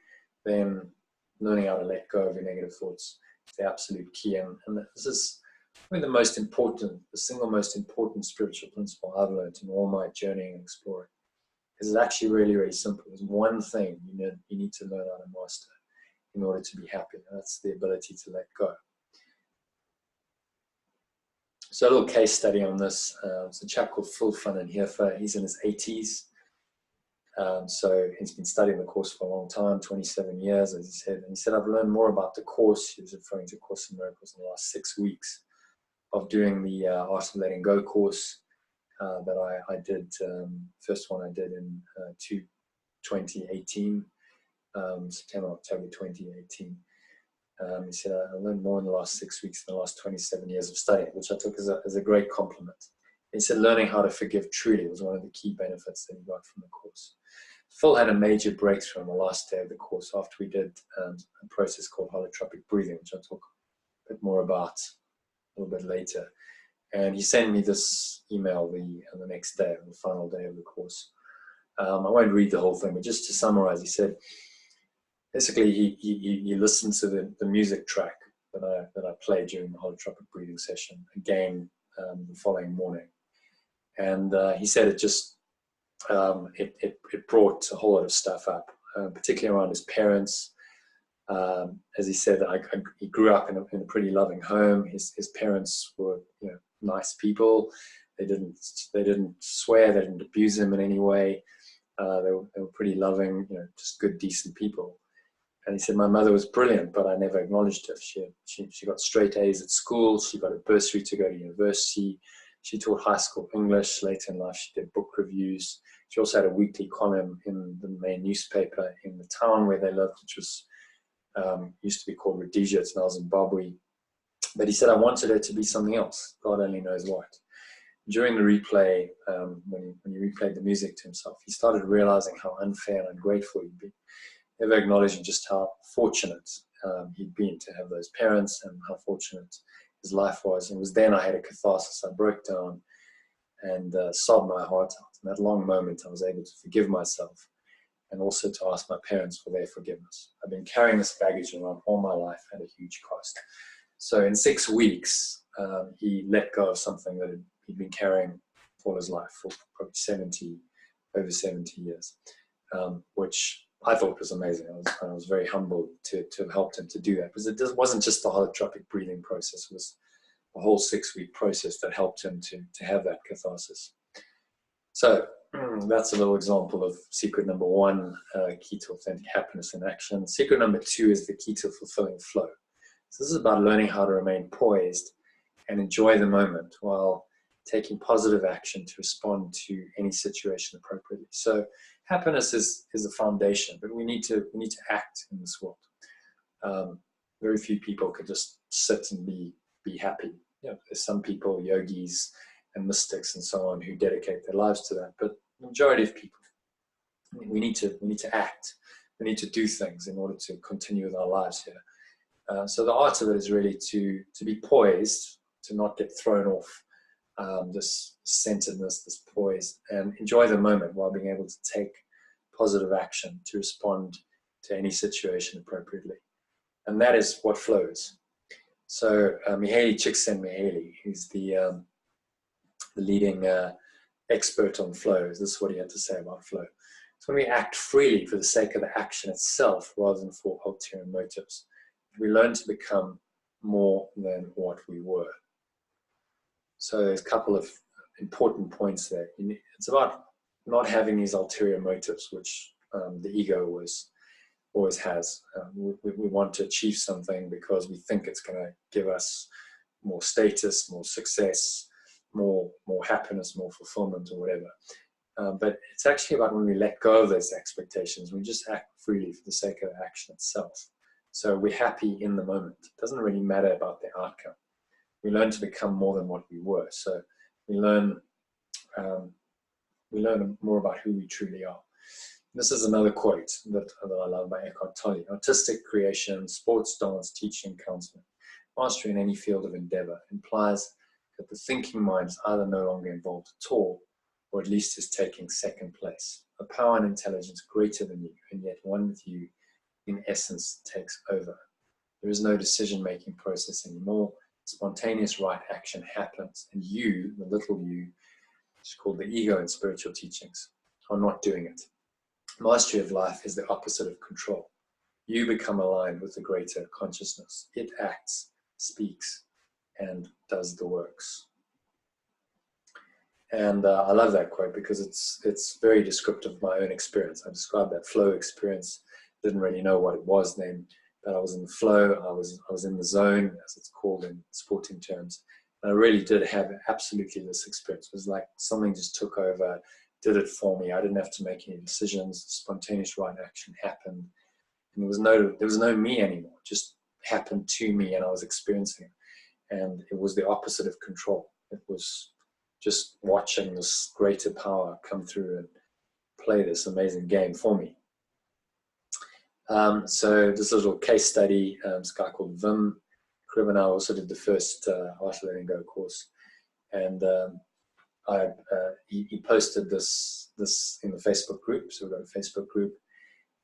then learning how to let go of your negative thoughts is the absolute key. And this is probably the single most important spiritual principle I've learned in all my journeying and exploring. Because it's actually really, really simple. There's one thing you need to learn how to master in order to be happy. And that's the ability to let go. So a little case study on this. It's a chap called Phil Funnenhofer. He's in his 80s. So he's been studying the course for a long time, 27 years, as he said. And he said, I've learned more about the course. He was referring to Course in Miracles in the last 6 weeks of doing the Art of Letting Go course that I did. First one I did in 2018, September, October 2018. He said, I learned more in the last 6 weeks than the last 27 years of studying, which I took as a great compliment. He said, learning how to forgive truly was one of the key benefits that he got from the course. Phil had a major breakthrough on the last day of the course after we did a process called holotropic breathing, which I'll talk a bit more about a little bit later. And he sent me this email the next day, on the final day of the course. I won't read the whole thing, but just to summarize, he said, basically he listened to the music track that I played during the holotropic breathing session again the following morning. And he said it just, it brought a whole lot of stuff up, particularly around his parents. As he said, he grew up in a pretty loving home. His parents were, nice people. They didn't swear. They didn't abuse him in any way. They were pretty loving, just good, decent people. And he said, my mother was brilliant, but I never acknowledged her. She got straight A's at school. She got a bursary to go to university. She taught high school English. Later in life, she did book reviews. She also had a weekly column in the main newspaper in the town where they lived, which was used to be called Rhodesia. It's now Zimbabwe. But he said, I wanted her to be something else. God only knows what. During the replay, when he replayed the music to himself, he started realizing how unfair and ungrateful he'd been, never acknowledging just how fortunate he'd been to have those parents and how fortunate his life was. And it was then I had a catharsis. I broke down and sobbed my heart out. In that long moment, I was able to forgive myself and also to ask my parents for their forgiveness. I've been carrying this baggage around all my life at a huge cost. So in 6 weeks, he let go of something that he'd been carrying all his life, for probably over 70 years, which I thought was amazing. I was very humbled to have helped him to do that, because it wasn't just the holotropic breathing process. It was a whole 6-week process that helped him to have that catharsis. So that's a little example of secret number 1, key to authentic happiness in action. Secret number 2 is the key to fulfilling flow. So this is about learning how to remain poised and enjoy the moment while taking positive action to respond to any situation appropriately. So happiness is the foundation, but we need to act in this world. Very few people can just sit and be happy. There's some people, yogis and mystics and so on, who dedicate their lives to that. But the majority of people, we need to act. We need to do things in order to continue with our lives here. So the art of it is really to be poised, to not get thrown off this centeredness, this poise, and enjoy the moment while being able to take positive action to respond to any situation appropriately. And that is what flows. So Mihaly Csikszentmihalyi, he's the leading expert on flow. This is what he had to say about flow. So when we act freely for the sake of the action itself rather than for ulterior motives, we learn to become more than what we were. So there's a couple of important points there. It's about not having these ulterior motives, which the ego always has. We want to achieve something because we think it's going to give us more status, more success, more happiness, more fulfillment, or whatever. But it's actually about when we let go of those expectations, we just act freely for the sake of the action itself. So we're happy in the moment. It doesn't really matter about the outcome. We learn to become more than what we were. So we learn more about who we truly are. This is another quote that I love by Eckhart Tolle. Artistic creation, sports, dance, teaching, counseling, mastery in any field of endeavor implies that the thinking mind is either no longer involved at all, or at least is taking second place. A power and intelligence greater than you, and yet one with you, in essence, takes over. There is no decision-making process anymore. Spontaneous right action happens, and you, the little you, which is called the ego in spiritual teachings, are not doing it. Mastery of life is the opposite of control. You become aligned with the greater consciousness. It acts, speaks, and does the works. And I love that quote because it's very descriptive of my own experience. I described that flow experience. Didn't really know what it was then, but I was in the flow. I was in the zone, as it's called in sporting terms. And I really did have absolutely this experience. It was like something just took over, did it for me. I didn't have to make any decisions. Spontaneous right action happened. And there was no me anymore. It just happened to me, and I was experiencing it. And it was the opposite of control. It was just watching this greater power come through and play this amazing game for me. So this little case study, this guy called Wim Crib and I also did the first Art of Letting Go course, and he posted this in the Facebook group. So we've got a Facebook group,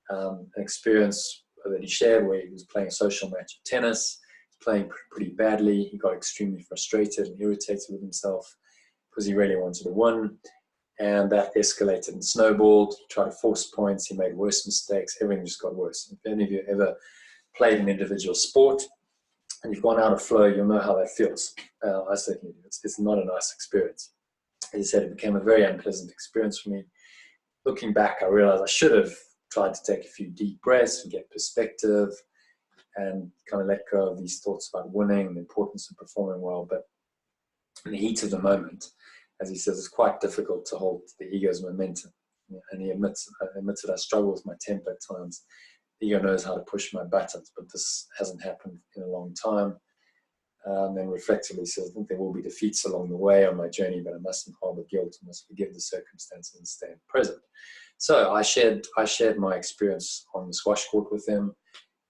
an experience that he shared where he was playing a social match of tennis. He's playing pretty badly. He got extremely frustrated and irritated with himself because he really wanted to win, and that escalated and snowballed. He tried to force points. He made worse mistakes. Everything just got worse. If any of you ever played an individual sport and you've gone out of flow, you'll know how that feels. I certainly do. It's not a nice experience. As I said, it became a very unpleasant experience for me. Looking back, I realized I should have tried to take a few deep breaths and get perspective and kind of let go of these thoughts about winning and the importance of performing well. But in the heat of the moment, as he says, it's quite difficult to hold the ego's momentum. And he admits that I struggle with my temper at times. The ego knows how to push my buttons, but this hasn't happened in a long time. Then reflectively says, I think there will be defeats along the way on my journey, but I mustn't harbor guilt. I must forgive the circumstances and stay present. So I shared my experience on the squash court with him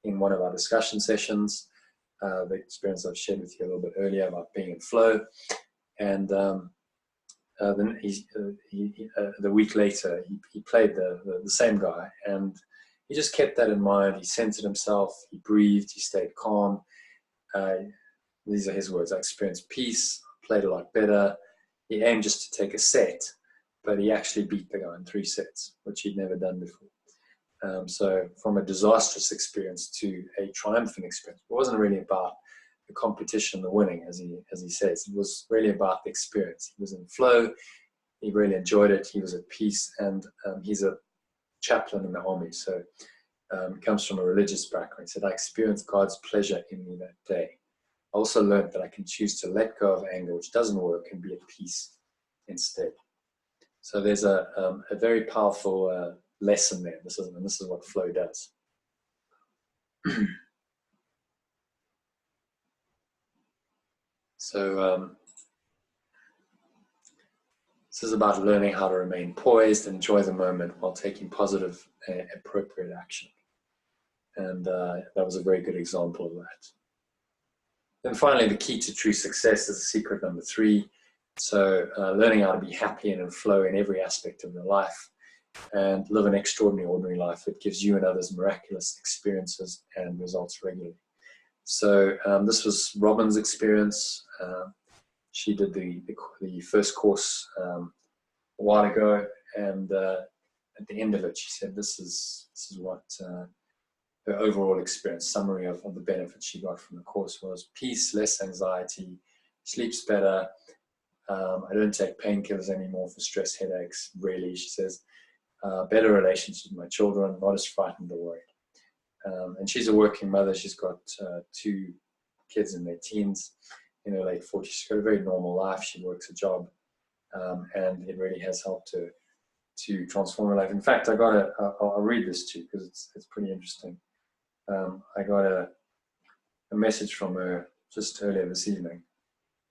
in one of our discussion sessions. The experience I've shared with you a little bit earlier about being in flow. And then the week later, he played the same guy, and he just kept that in mind. He centered himself, he breathed, he stayed calm. These are his words: I experienced peace, played a lot better. He aimed just to take a set, but he actually beat the guy in 3 sets, which he'd never done before. So from a disastrous experience to a triumphant experience, it wasn't really about the competition, the winning, as he says. It was really about the experience. He was in flow. He really enjoyed it. He was at peace, and he's a chaplain in the army, so comes from a religious background. He said, I experienced God's pleasure in me that day. I also learned that I can choose to let go of anger, which doesn't work, and be at peace instead. So there's a very powerful lesson there. This is what flow does. So this is about learning how to remain poised and enjoy the moment while taking positive, appropriate action. And that was a very good example of that. Then finally, the key to true success is secret number 3. So learning how to be happy and in flow in every aspect of your life and live an extraordinary, ordinary life that gives you and others miraculous experiences and results regularly. So this was Robin's experience. She did the first course a while ago, and at the end of it, she said, "This is what her overall experience summary of the benefits she got from the course was: peace, less anxiety, sleeps better. I don't take painkillers anymore for stress, headaches. Really," she says, "better relationships with my children, not as frightened or worried." And she's a working mother. She's got 2 kids in their teens, in her late 40s. She's got a very normal life. She works a job, and it really has helped her to transform her life. In fact, I'll read this to you because it's pretty interesting. I got a message from her just earlier this evening.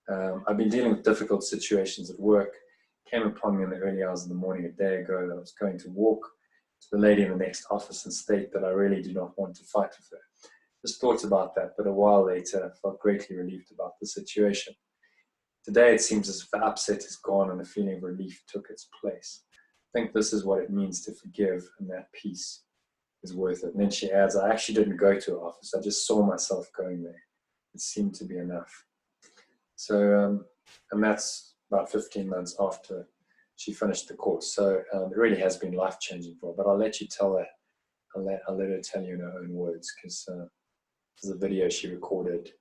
I've been dealing with difficult situations at work. Came upon me in the early hours of the morning a day ago that I was going to walk to the lady in the next office and state that I really do not want to fight with her. Just thought about that, but a while later I felt greatly relieved about the situation. Today it seems as if the upset is gone and a feeling of relief took its place. I think this is what it means to forgive, and that peace is worth it. And then she adds, I actually didn't go to her office. I just saw myself going there. It seemed to be enough. So, and that's about 15 months after she finished the course. So it really has been life-changing for her. But I'll let you tell her. I'll let her tell you in her own words, because this is a video she recorded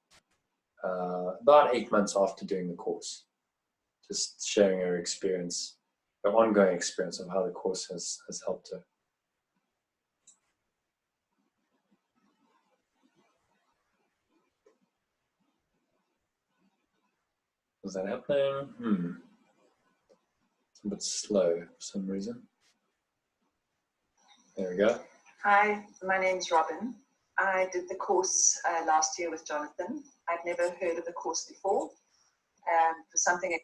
about 8 months after doing the course. just sharing her experience, her ongoing experience of how the course has helped her. Was that happening? It's a bit slow for some reason. There we go. Hi, my name's Robin. I did the course last year with Jonathan. I'd never heard of the course before. For something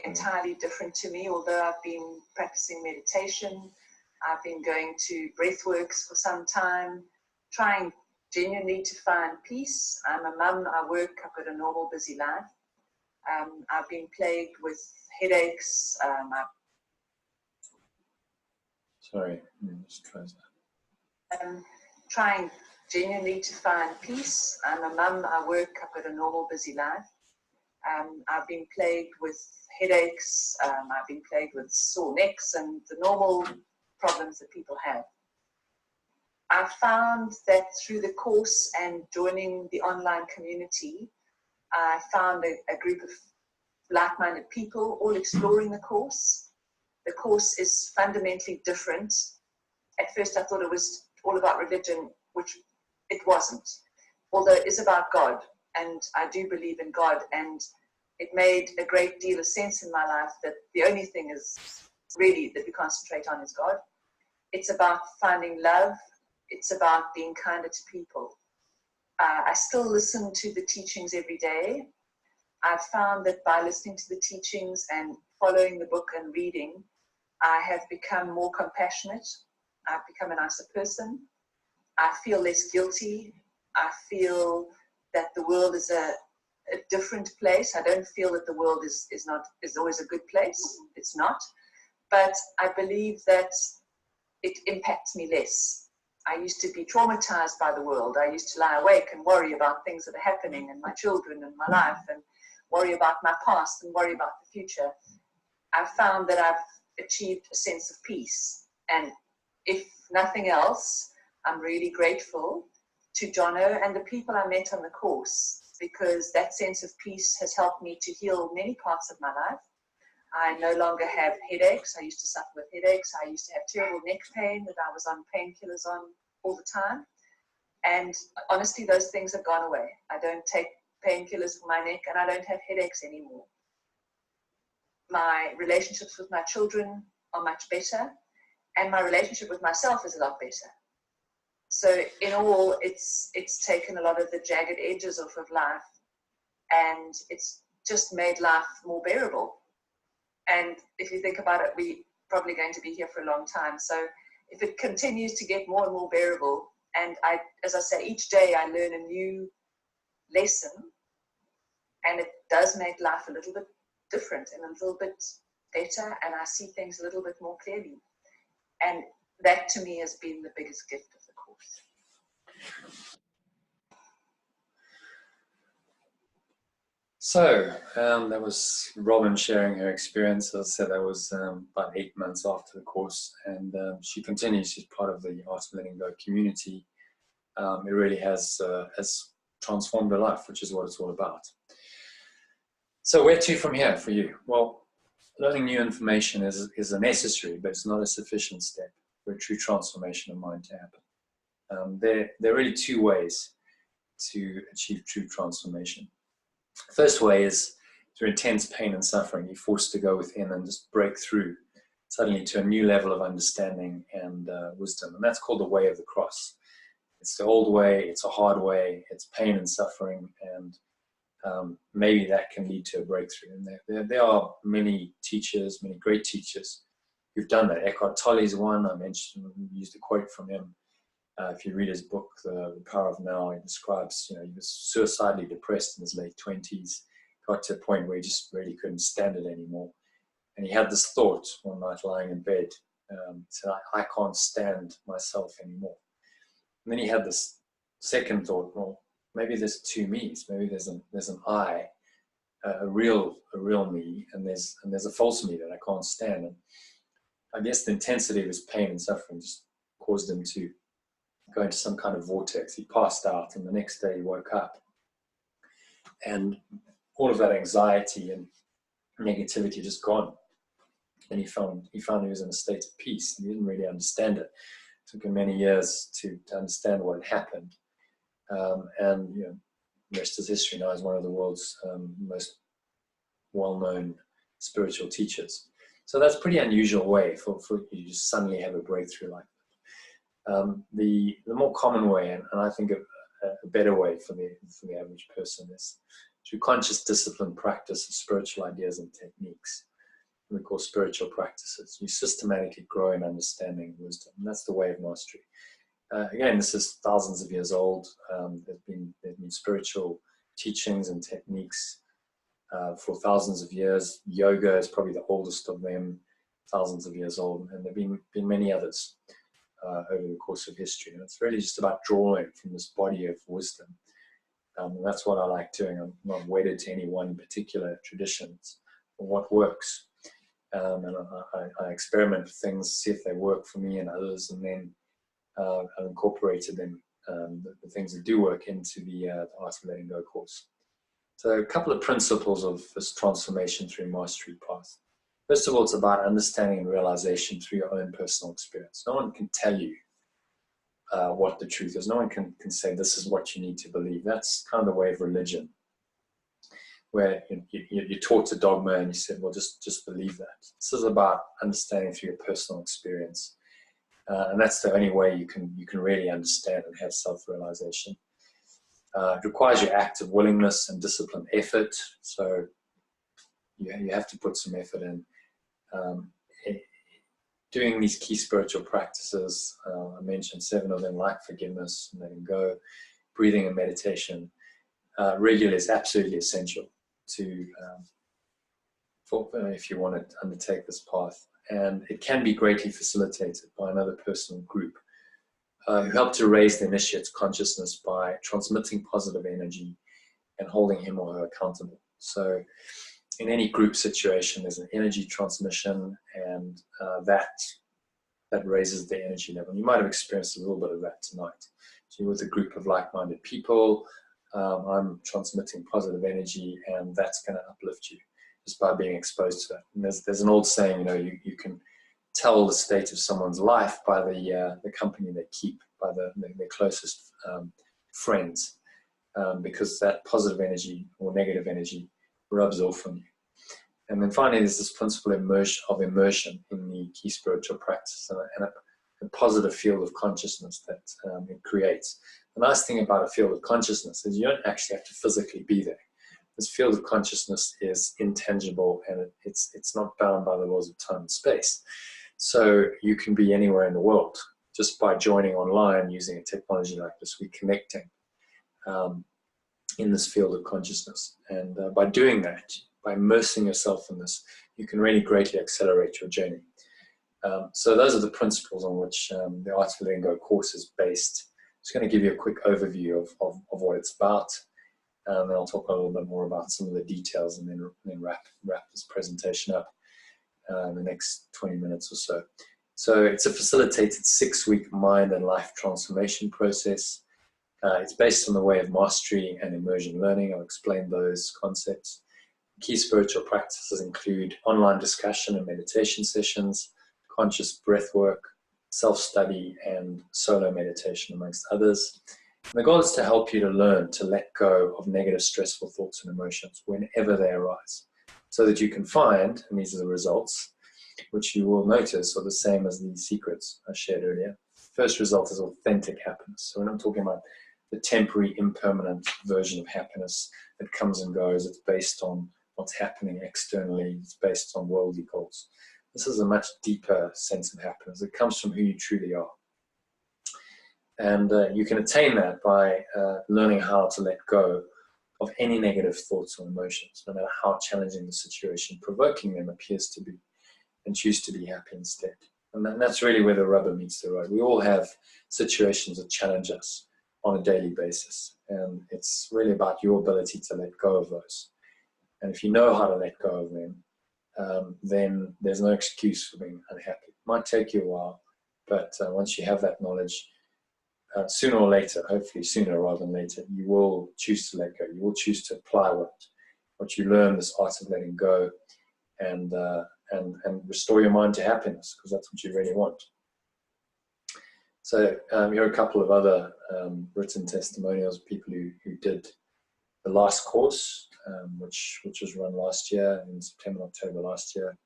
entirely different to me, although I've been practicing meditation, I've been going to breathworks for some time, trying genuinely to find peace. I'm a mum, I work, I've got a normal busy life. I've been plagued with headaches. Sorry, just try that. Trying genuinely to find peace. I'm a mum, I work, I've got a normal busy life. I've been plagued with headaches, I've been plagued with sore necks and the normal problems that people have. I found that through the course and joining the online community, I found a group of like-minded people all exploring the course. The course is fundamentally different. At first I thought it was all about religion, which it wasn't. Although it is about God, and I do believe in God, and it made a great deal of sense in my life that the only thing is really that we concentrate on is God. It's about finding love. It's about being kinder to people. I still listen to the teachings every day. I've found that by listening to the teachings and following the book and reading, I have become more compassionate. I've become a nicer person. I feel less guilty. I feel that the world is a different place. I don't feel that the world is always a good place. It's not. But I believe that it impacts me less. I used to be traumatized by the world. I used to lie awake and worry about things that are happening in my children and my life, and worry about my past and worry about the future. I've found that I've achieved a sense of peace. And if nothing else, I'm really grateful to Jono and the people I met on the course, because that sense of peace has helped me to heal many parts of my life. I no longer have headaches. I used to suffer with headaches. I used to have terrible neck pain that I was on painkillers on all the time. And honestly, those things have gone away. I don't take painkillers for my neck, and I don't have headaches anymore. My relationships with my children are much better, and my relationship with myself is a lot better. So in all, it's taken a lot of the jagged edges off of life, and it's just made life more bearable. And if you think about it, we're probably going to be here for a long time. So if it continues to get more and more bearable, and as I say, each day I learn a new lesson, and it does make life a little bit different and a little bit better, and I see things a little bit more clearly. And that to me has been the biggest gift of the course. So that was Robin sharing her experience. As I said, that was about 8 months after the course, and she continues. She's part of the Art of Letting Go community. It really has transformed her life, which is what it's all about. So where to from here for you? Well, learning new information is a necessary, but it's not a sufficient step for a true transformation of mind to happen. There are really two ways to achieve true transformation. First way is through intense pain and suffering. You're forced to go within and just break through suddenly to a new level of understanding and wisdom. And that's called the way of the cross. It's the old way, it's a hard way, it's pain and suffering, and maybe that can lead to a breakthrough. And there are many teachers, many great teachers who've done that. Eckhart Tolle's one, I mentioned, used a quote from him. If you read his book, The Power of Now, he describes, he was suicidally depressed in his late 20s, got to a point where he just really couldn't stand it anymore. And he had this thought one night lying in bed, he said, I can't stand myself anymore. And then he had this second thought, well, maybe there's two me's, maybe there's an I, a real me, and there's a false me that I can't stand. And I guess the intensity of his pain and suffering just caused him to go into some kind of vortex. He passed out, and the next day he woke up. And all of that anxiety and negativity just gone. And he found he was in a state of peace, and he didn't really understand it. It took him many years to understand what had happened. And you know, the rest is history. Now he's one of the world's most well-known spiritual teachers. So that's a pretty unusual way for you to suddenly have a breakthrough like that. The more common way, and I think a better way for the average person, is through conscious discipline practice of spiritual ideas and techniques. We call spiritual practices. You systematically grow in understanding and wisdom, and that's the way of mastery. Again, this is thousands of years old. There's been spiritual teachings and techniques for thousands of years. Yoga is probably the oldest of them, thousands of years old, and there have been many others over the course of history. And it's really just about drawing from this body of wisdom. And that's what I like doing. I'm not wedded to any one particular tradition. It's what works. And I experiment with things, see if they work for me and others, and then I've incorporated them, the things that do work, into the Art of Letting Go course. So a couple of principles of this transformation through mastery path. First of all, it's about understanding and realization through your own personal experience. No one can tell you what the truth is. No one can say this is what you need to believe. That's kind of the way of religion, where you're taught a dogma and you said, well, just believe that. This is about understanding through your personal experience. And that's the only way you can really understand and have self-realization. It requires your active willingness and disciplined effort. So you have to put some effort in. Doing these key spiritual practices, I mentioned 7 of them, like forgiveness, letting go, breathing and meditation, regularly is absolutely essential to if you want to undertake this path. And it can be greatly facilitated by another personal group who help to raise the initiate's consciousness by transmitting positive energy and holding him or her accountable. So in any group situation, there's an energy transmission, and that raises the energy level. You might have experienced a little bit of that tonight. So you're with a group of like-minded people. I'm transmitting positive energy, and that's going to uplift you just by being exposed to that. And there's an old saying, you can tell the state of someone's life by the company they keep, by their closest friends, because that positive energy or negative energy rubs off on you. And then finally, there's this principle of immersion in the key spiritual practice and a positive field of consciousness that it creates. The nice thing about a field of consciousness is you don't actually have to physically be there. This field of consciousness is intangible, and it's not bound by the laws of time and space. So you can be anywhere in the world just by joining online using a technology like this. We're connecting in this field of consciousness. And by doing that, by immersing yourself in this, you can really greatly accelerate your journey. So those are the principles on which the Art of Letting Go course is based. I'm just going to give you a quick overview of what it's about. And then I'll talk a little bit more about some of the details, and then wrap this presentation up in the next 20 minutes or so. So it's a facilitated 6-week mind and life transformation process. It's based on the way of mastery and immersion learning. I'll explain those concepts. Key spiritual practices include online discussion and meditation sessions, conscious breath work, self-study, and solo meditation, amongst others. And the goal is to help you to learn to let go of negative, stressful thoughts and emotions whenever they arise, so that you can find, and these are the results, which you will notice are the same as the secrets I shared earlier. First result is authentic happiness. So we're not talking about the temporary, impermanent version of happiness that comes and goes. It's based on what's happening externally. It's based on worldly goals. This is a much deeper sense of happiness. It comes from who you truly are. And you can attain that by learning how to let go of any negative thoughts or emotions, no matter how challenging the situation, provoking them appears to be, and choose to be happy instead. And that's really where the rubber meets the road. We all have situations that challenge us on a daily basis, and it's really about your ability to let go of those. And if you know how to let go of them, then there's no excuse for being unhappy. It might take you a while, but once you have that knowledge, sooner or later, hopefully sooner rather than later, you will choose to let go. You will choose to apply what you learn, this art of letting go, and restore your mind to happiness, because that's what you really want. So here are a couple of other written testimonials of people who did the last course, which was run last year in September, October last year.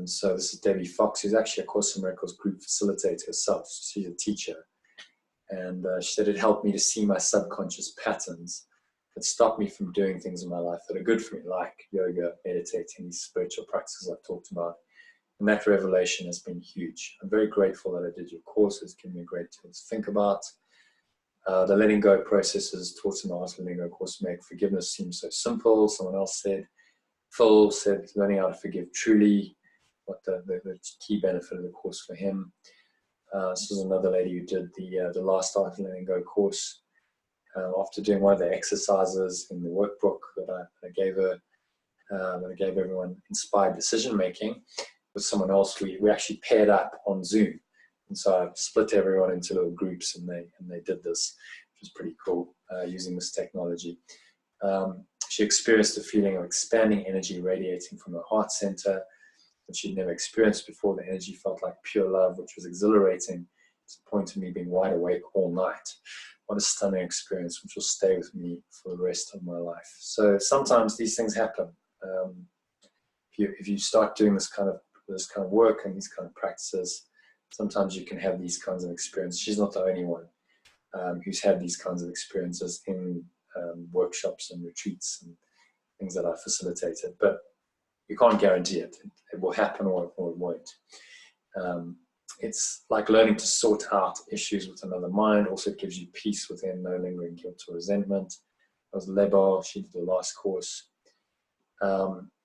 So this is Debbie Fox, who's actually a Course in Miracles group facilitator herself. She's a teacher. And she said it helped me to see my subconscious patterns that stop me from doing things in my life that are good for me, like yoga, meditating, these spiritual practices I've talked about. And that revelation has been huge. I'm very grateful that I did your course. It's given me a great deal to think about. The letting go processes taught in the Art of Letting Go course make forgiveness seem so simple. Someone else said, Phil said, learning how to forgive truly, what the key benefit of the course for him. This was another lady who did the last Art of Letting Go course. After doing one of the exercises in the workbook that I gave her, that I gave everyone, inspired decision making, with someone else, we actually paired up on Zoom. And so I split everyone into little groups, and they did this, which was pretty cool, using this technology. She experienced a feeling of expanding energy radiating from her heart center that she'd never experienced before. The energy felt like pure love, which was exhilarating to the point of me being wide awake all night. What a stunning experience, which will stay with me for the rest of my life. So sometimes these things happen. If you start doing this kind of work and these kind of practices, sometimes you can have these kinds of experiences. She's not the only one who's had these kinds of experiences in workshops and retreats and things that I facilitated. But you can't guarantee it. It will happen or it won't. It's like learning to sort out issues with another mind. Also, it gives you peace within, no lingering guilt or resentment. That was Lebo. She did the last course.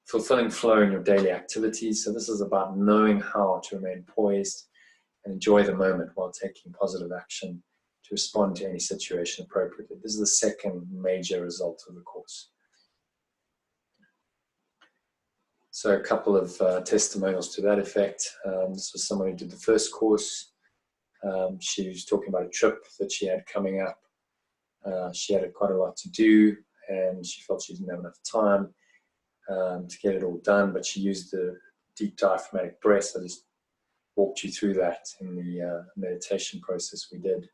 Fulfilling flow in your daily activities. So this is about knowing how to remain poised and enjoy the moment while taking positive action to respond to any situation appropriately. This is the second major result of the course. So a couple of testimonials to that effect. This was someone who did the first course. She was talking about a trip that she had coming up. She had quite a lot to do, and she felt she didn't have enough time to get it all done, but she used the deep diaphragmatic breath. I just walked you through that in the meditation process we did.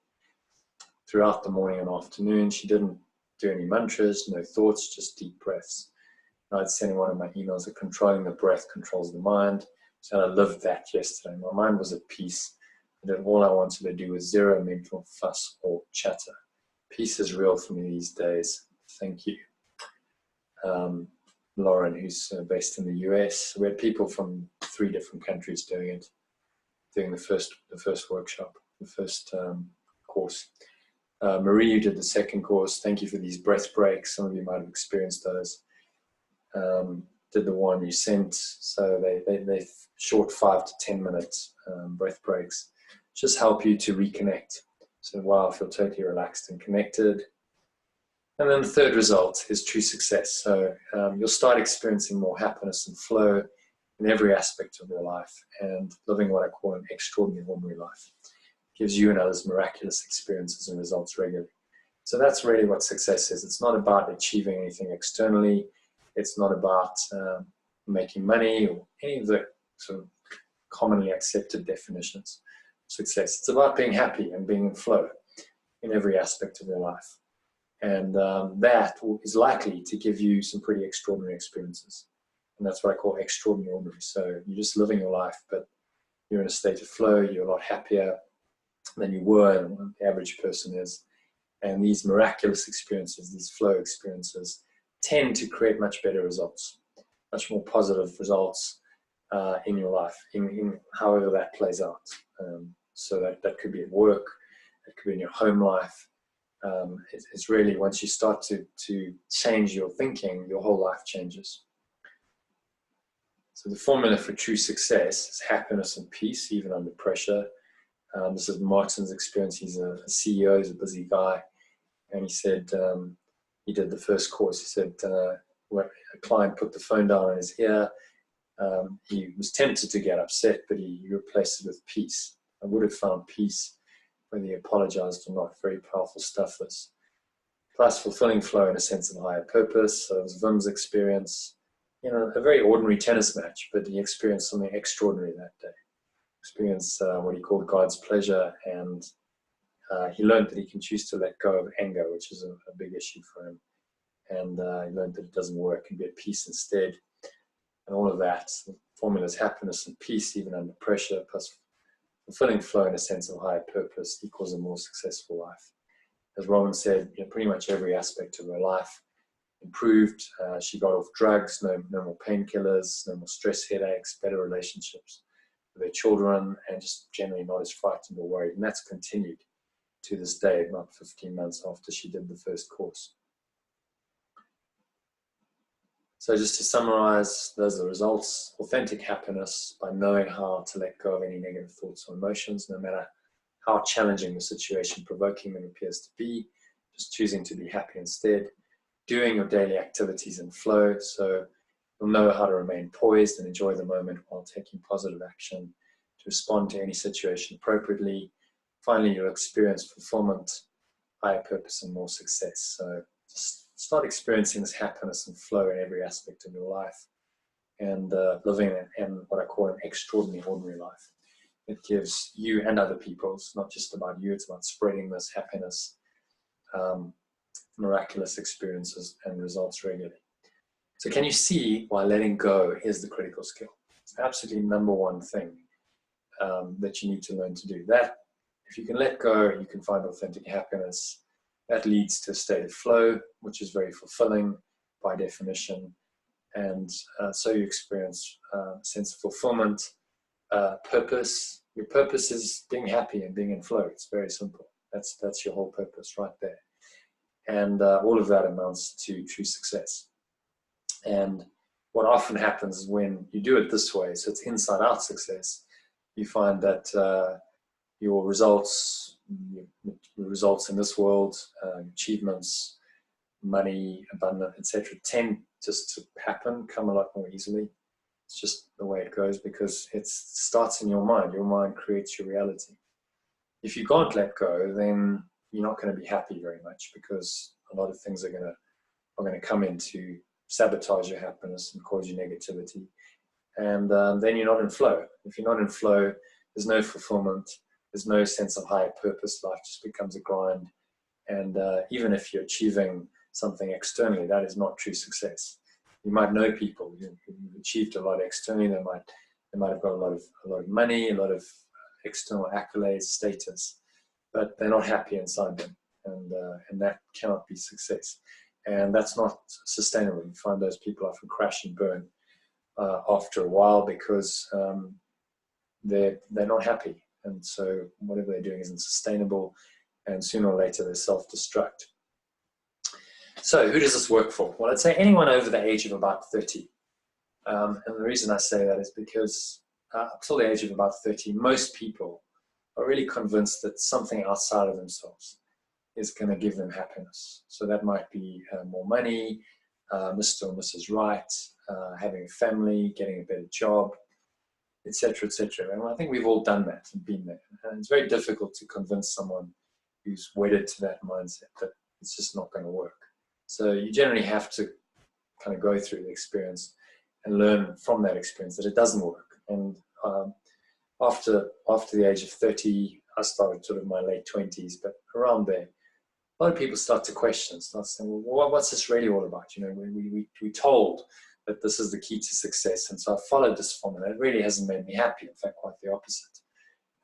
Throughout the morning and afternoon, she didn't do any mantras, no thoughts, just deep breaths. And I'd send one of my emails that controlling the breath controls the mind. So I lived that yesterday. My mind was at peace. And all I wanted to do was zero mental fuss or chatter. Peace is real for me these days. Thank you. Lauren, who's based in the US. We had people from 3 different countries doing the first workshop, the first course. Marie, you did the second course. Thank you for these breath breaks. Some of you might have experienced those. Did the one you sent. So they short 5 to 10 minutes breath breaks. Just help you to reconnect. So wow, I feel totally relaxed and connected. And then the third result is true success. So you'll start experiencing more happiness and flow in every aspect of your life and living what I call an extraordinary ordinary life. It gives you and others miraculous experiences and results regularly. So that's really what success is. It's not about achieving anything externally. It's not about making money or any of the sort of commonly accepted definitions of success. It's about being happy and being in flow in every aspect of your life. And that is likely to give you some pretty extraordinary experiences. And that's what I call extraordinary ordinary. So you're just living your life, but you're in a state of flow. You're a lot happier than you were and what the average person is. And these miraculous experiences, these flow experiences, tend to create much better results, much more positive results in your life, in however that plays out. So that could be at work, it could be in your home life. It's really, once you start to change your thinking, your whole life changes. So the formula for true success is happiness and peace, even under pressure. This is Martin's experience. He's a CEO, he's a busy guy. And he said, he did the first course. He said, when a client put the phone down on his ear, he was tempted to get upset, but he replaced it with peace. I would have found peace whether he apologized or not. Very powerful stuff, this. plus fulfilling flow and a sense of higher purpose. So it was Vim's experience, you know, a very ordinary tennis match, but he experienced something extraordinary that day. Experienced what he called God's pleasure, and he learned that he can choose to let go of anger, which is a big issue for him. And he learned that it doesn't work and be at peace instead. And all of that, the formula is happiness and peace, even under pressure, plus fulfilling flow and a sense of higher purpose equals a more successful life. As Robin said, you know, pretty much every aspect of her life improved. She got off drugs, no more painkillers, no more stress, headaches, better relationships with her children, and just generally not as frightened or worried. And that's continued to this day, not 15 months after she did the first course. So just to summarize, those are the results. Authentic happiness by knowing how to let go of any negative thoughts or emotions, no matter how challenging the situation, provoking them appears to be, just choosing to be happy instead. Doing your daily activities in flow, so you'll know how to remain poised and enjoy the moment while taking positive action to respond to any situation appropriately. Finally, you'll experience fulfillment, higher purpose, and more success. So just start experiencing this happiness and flow in every aspect of your life, and living in what I call an extraordinary, ordinary life. It gives you and other people, it's not just about you, it's about spreading this happiness, miraculous experiences and results regularly. So can you see why letting go is the critical skill? It's absolutely number one thing that you need to learn to do. That, if you can let go, you can find authentic happiness. That leads to a state of flow, which is very fulfilling by definition. And so you experience a sense of fulfillment, purpose. Your purpose is being happy and being in flow. It's very simple. That's your whole purpose right there. And all of that amounts to true success. And what often happens is when you do it this way, so it's inside out success, you find that your results in this world, achievements, money, abundance, etc., tend just to happen, come a lot more easily. It's just the way it goes because it starts in your mind. Your mind creates your reality. If you can't let go, then you're not going to be happy very much because a lot of things are going to come in to sabotage your happiness and cause you negativity. And then you're not in flow. If you're not in flow, there's no fulfillment. There's no sense of higher purpose. Life just becomes a grind. And even if you're achieving something externally, that is not true success. You might know people who've achieved a lot externally. They might have got a lot of money, a lot of external accolades, status, but they're not happy inside them, and that cannot be success. And that's not sustainable. You find those people often crash and burn after a while because they're not happy, and so whatever they're doing isn't sustainable, and sooner or later they self-destruct. So who does this work for? Well, I'd say anyone over the age of about 30. And the reason I say that is because up till the age of about 30, most people are really convinced that something outside of themselves is going to give them happiness. So that might be more money, Mr. or Mrs. Right, having a family, getting a better job, etc., etc. And I think we've all done that and been there. And it's very difficult to convince someone who's wedded to that mindset that it's just not going to work. So you generally have to kind of go through the experience and learn from that experience that it doesn't work. And after the age of 30, I started sort of my late 20s, but around there, a lot of people start to question, start saying, well, what's this really all about? You know, we're told that this is the key to success. And so I followed this formula. It really hasn't made me happy. In fact, quite the opposite.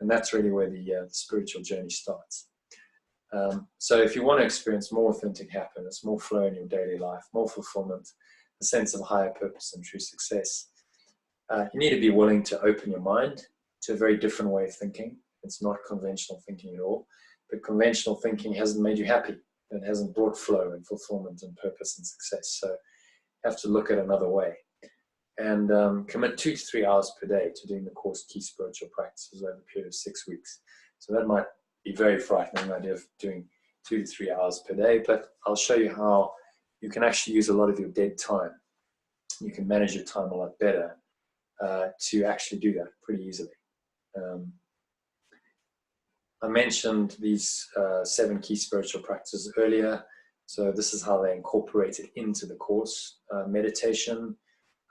And that's really where the spiritual journey starts. So if you want to experience more authentic happiness, more flow in your daily life, more fulfillment, a sense of higher purpose and true success, you need to be willing to open your mind to a very different way of thinking. It's not conventional thinking at all, but conventional thinking hasn't made you happy. It hasn't brought flow and fulfillment and purpose and success. So you have to look at another way and commit 2 to 3 hours per day to doing the course Key Spiritual Practices over a period of 6 weeks. So that might be very frightening, the idea of doing 2 to 3 hours per day, but I'll show you how you can actually use a lot of your dead time. You can manage your time a lot better to actually do that pretty easily. I mentioned these 7 key spiritual practices earlier. So this is how they incorporate it into the course. Meditation,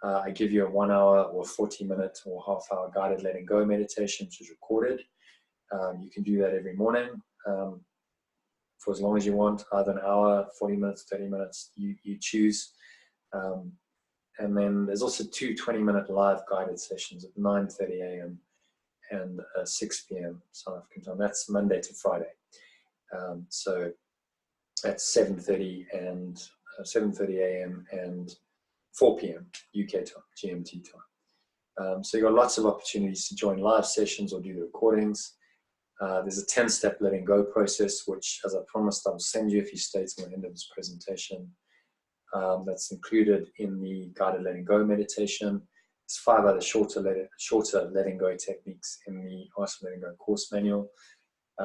I give you a 1 hour or 40-minute or half-hour guided letting go meditation, which is recorded. You can do that every morning for as long as you want, either an hour, 40 minutes, 30 minutes, you choose. And then there's also 2 20-minute live guided sessions at 9:30 a.m. and 6 p.m. South African time. That's Monday to Friday. So that's 7:30 a.m. and 4 p.m. UK time, GMT time. So you've got lots of opportunities to join live sessions or do the recordings. There's a 10-step letting go process, which, as I promised, I will send you a few states at the end of this presentation. That's included in the guided letting go meditation. There's 5 other shorter letting go techniques in the Awesome Letting Go course manual.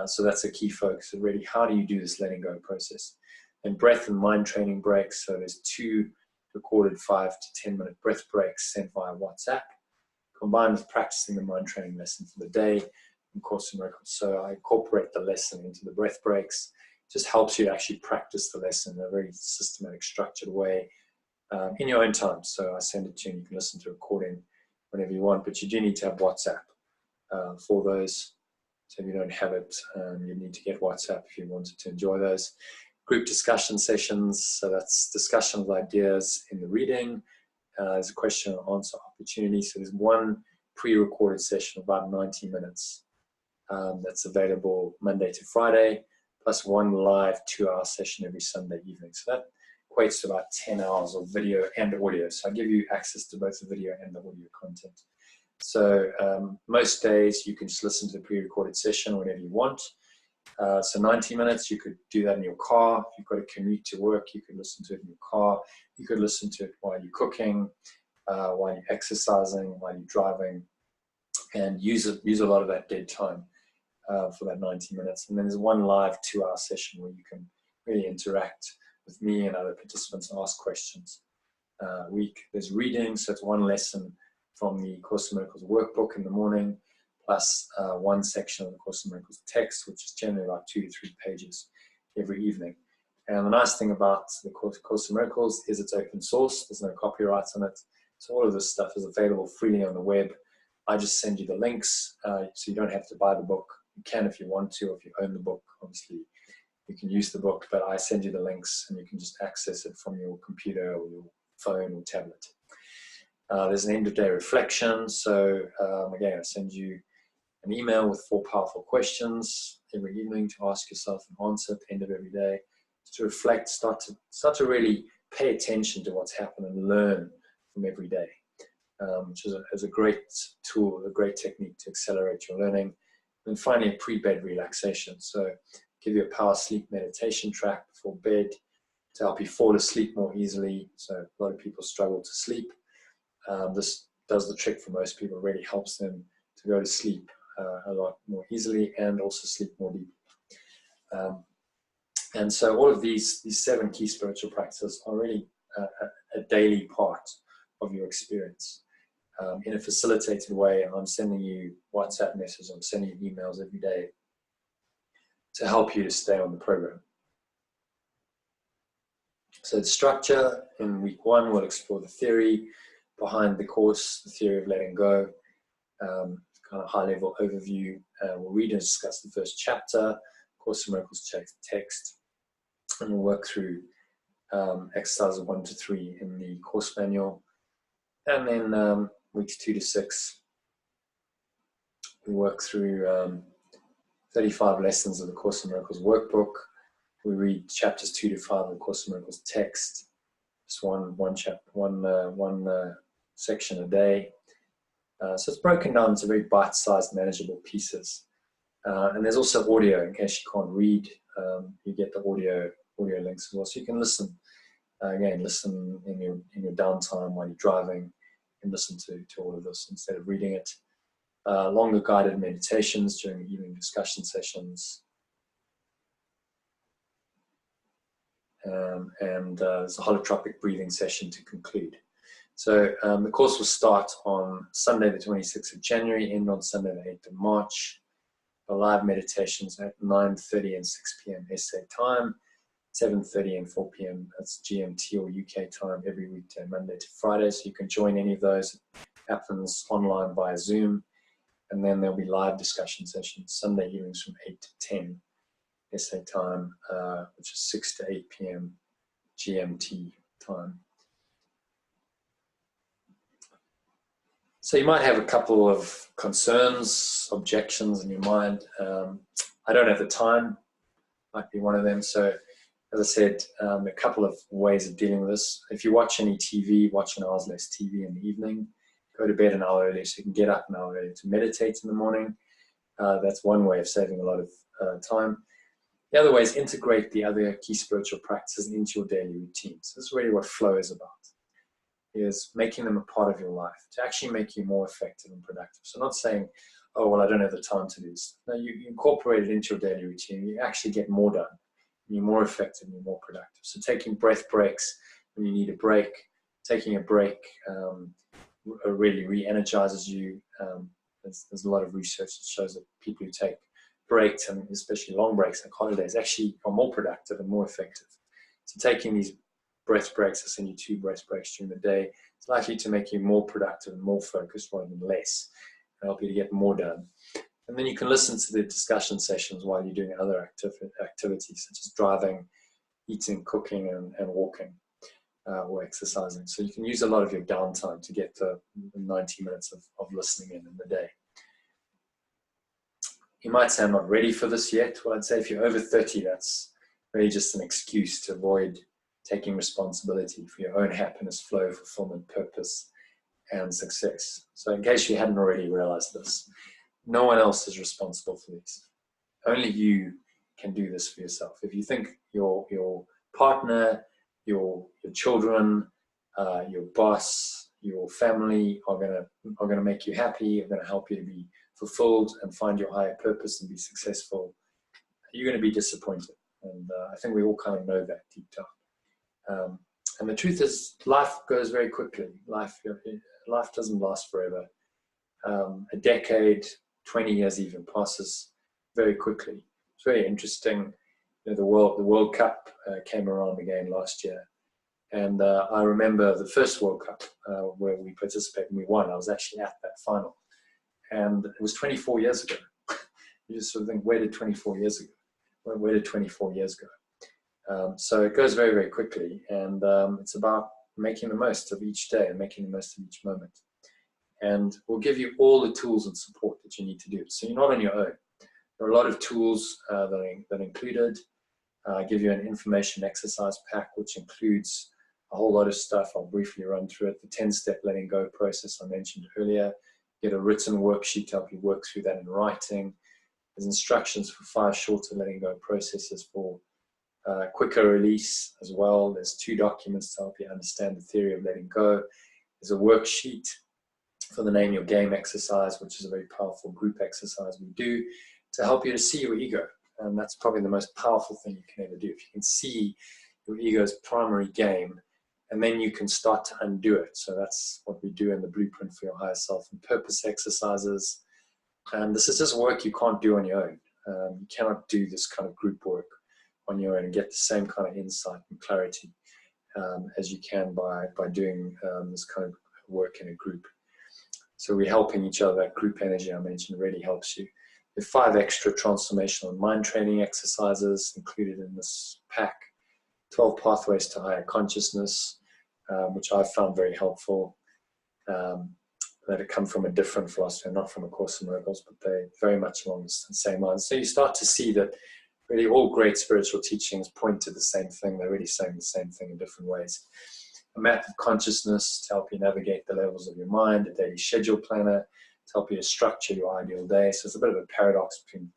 So that's a key focus. So really, how do you do this letting go process? And breath and mind training breaks. So there's 2 recorded 5 to 10-minute breath breaks sent via WhatsApp, combined with practicing the mind training lesson for the day in Course in Miracles. So I incorporate the lesson into the breath breaks. It just helps you to actually practice the lesson in a very systematic, structured way in your own time. So I send it to you and you can listen to a recording whenever you want, but you do need to have WhatsApp for those. So if you don't have it, you need to get WhatsApp if you wanted to enjoy those. Group discussion sessions, so that's discussion of ideas in the reading. There's a question and answer opportunity. So there's 1 pre-recorded session of about 90 minutes that's available Monday to Friday, plus 1 live 2-hour session every Sunday evening. So that equates to about 10 hours of video and audio. So I give you access to both the video and the audio content. So most days you can just listen to the pre-recorded session whenever you want. So 90 minutes, you could do that in your car. If you've got a commute to work, you could listen to it in your car. You could listen to it while you're cooking, while you're exercising, while you're driving, and use a lot of that dead time for that 90 minutes. And then there's 1 live 2-hour session where you can really interact with me and other participants and ask questions a week. There's reading, so it's 1 lesson from the Course in Miracles workbook in the morning, plus 1 section of the Course in Miracles text, which is generally about 2 to 3 pages every evening. And the nice thing about the Course in Miracles is it's open source. There's no copyrights on it. So all of this stuff is available freely on the web. I just send you the links, so you don't have to buy the book. You can if you want to, or if you own the book, obviously you can use the book, but I send you the links and you can just access it from your computer or your phone or tablet. There's an end-of-day reflection. So again, I send you an email with 4 powerful questions every evening to ask yourself and answer at the end of every day, to reflect, start to really pay attention to what's happened and learn from every day, which is a great tool, a great technique to accelerate your learning. And finally, a pre-bed relaxation. So give you a power sleep meditation track before bed to help you fall asleep more easily. So a lot of people struggle to sleep. This does the trick for most people, really helps them to go to sleep a lot more easily and also sleep more deeply. And so all of these 7 key spiritual practices are really a daily part of your experience in a facilitated way. And I'm sending you WhatsApp messages, I'm sending you emails every day to help you to stay on the program. So the structure in week 1, we'll explore the theory behind the course, the theory of letting go, kind of high-level overview. We'll read and discuss the first chapter, Course in Miracles text, and we'll work through exercises 1 to 3 in the course manual. And then weeks 2 to 6, we work through 35 lessons of the Course in Miracles workbook. We read chapters 2 to 5 of the Course in Miracles text, just one section a day. So it's broken down into very bite-sized, manageable pieces. And there's also audio in case you can't read. You get the audio links as well, so you can listen. Again, listen in your downtime while you're driving, and listen to all of this instead of reading it. Longer guided meditations during the evening discussion sessions. And there's a holotropic breathing session to conclude. So the course will start on Sunday the 26th of January, end on Sunday the 8th of March. The live meditations at 9:30 and 6 p.m. SA time, 7:30 and 4 p.m. That's GMT or UK time every weekday, Monday to Friday. So you can join any of those. It happens online via Zoom. And then there'll be live discussion sessions Sunday evenings from 8 to 10 SA time, which is 6 to 8 p.m. GMT time. So you might have a couple of concerns, objections in your mind. I don't have the time, might be one of them. So as I said, a couple of ways of dealing with this. If you watch any TV, watch an hour's less TV in the evening. Go to bed an hour early so you can get up an hour early to meditate in the morning. That's one way of saving a lot of time. The other way is integrate the other key spiritual practices into your daily routines. This is really what flow is about, is making them a part of your life to actually make you more effective and productive. So not saying, oh, well, I don't have the time to do this. No, you incorporate it into your daily routine. You actually get more done. You're more effective and you're more productive. So taking breath breaks when you need a break, taking a break really re-energizes you. There's a lot of research that shows that people who take breaks, and especially long breaks like holidays, actually are more productive and more effective. So taking these breath breaks, I send you 2 breath breaks during the day, it's likely to make you more productive and more focused rather than less, and help you to get more done. And then you can listen to the discussion sessions while you're doing other activities such as driving, eating, cooking, and walking. Or exercising. So you can use a lot of your downtime to get the 90 minutes of listening in the day. You might say, I'm not ready for this yet. Well, I'd say if you're over 30, that's really just an excuse to avoid taking responsibility for your own happiness, flow, fulfillment, purpose, and success. So in case you hadn't already realized this, no one else is responsible for these. Only you can do this for yourself. If you think your partner, your children, your boss, your family are gonna make you happy, are gonna help you to be fulfilled and find your higher purpose and be successful, you're gonna be disappointed. And I think we all kind of know that deep down. And the truth is, life goes very quickly. Life doesn't last forever. A decade, 20 years even passes very quickly. It's very interesting. You know, the World Cup came around again last year, and I remember the first World Cup where we participated and we won. I was actually at that final, and it was 24 years ago. You just sort of think, where did 24 years ago? Where did 24 years go? So it goes very, very quickly, and it's about making the most of each day and making the most of each moment. And we'll give you all the tools and support that you need to do it. So you're not on your own. There are a lot of tools that are included. I give you an information exercise pack, which includes a whole lot of stuff. I'll briefly run through it. The 10-step letting go process I mentioned earlier. Get a written worksheet to help you work through that in writing. There's instructions for 5 shorter letting go processes for quicker release as well. There's 2 documents to help you understand the theory of letting go. There's a worksheet for the Name Your Game exercise, which is a very powerful group exercise we do to help you to see your ego. And that's probably the most powerful thing you can ever do. If you can see your ego's primary game, and then you can start to undo it. So that's what we do in the Blueprint for Your Higher Self and Purpose exercises. And this is just work you can't do on your own. You cannot do this kind of group work on your own and get the same kind of insight and clarity as you can by doing this kind of work in a group. So we're helping each other. That group energy I mentioned really helps you. There are 5 extra transformational and mind training exercises included in this pack. 12 pathways to higher consciousness, which I've found very helpful. That have come from a different philosophy, not from A Course in Miracles, but they're very much along the same lines. So you start to see that really all great spiritual teachings point to the same thing. They're really saying the same thing in different ways. A map of consciousness to help you navigate the levels of your mind, a daily schedule planner to help you to structure your ideal day. So it's a bit of a paradox between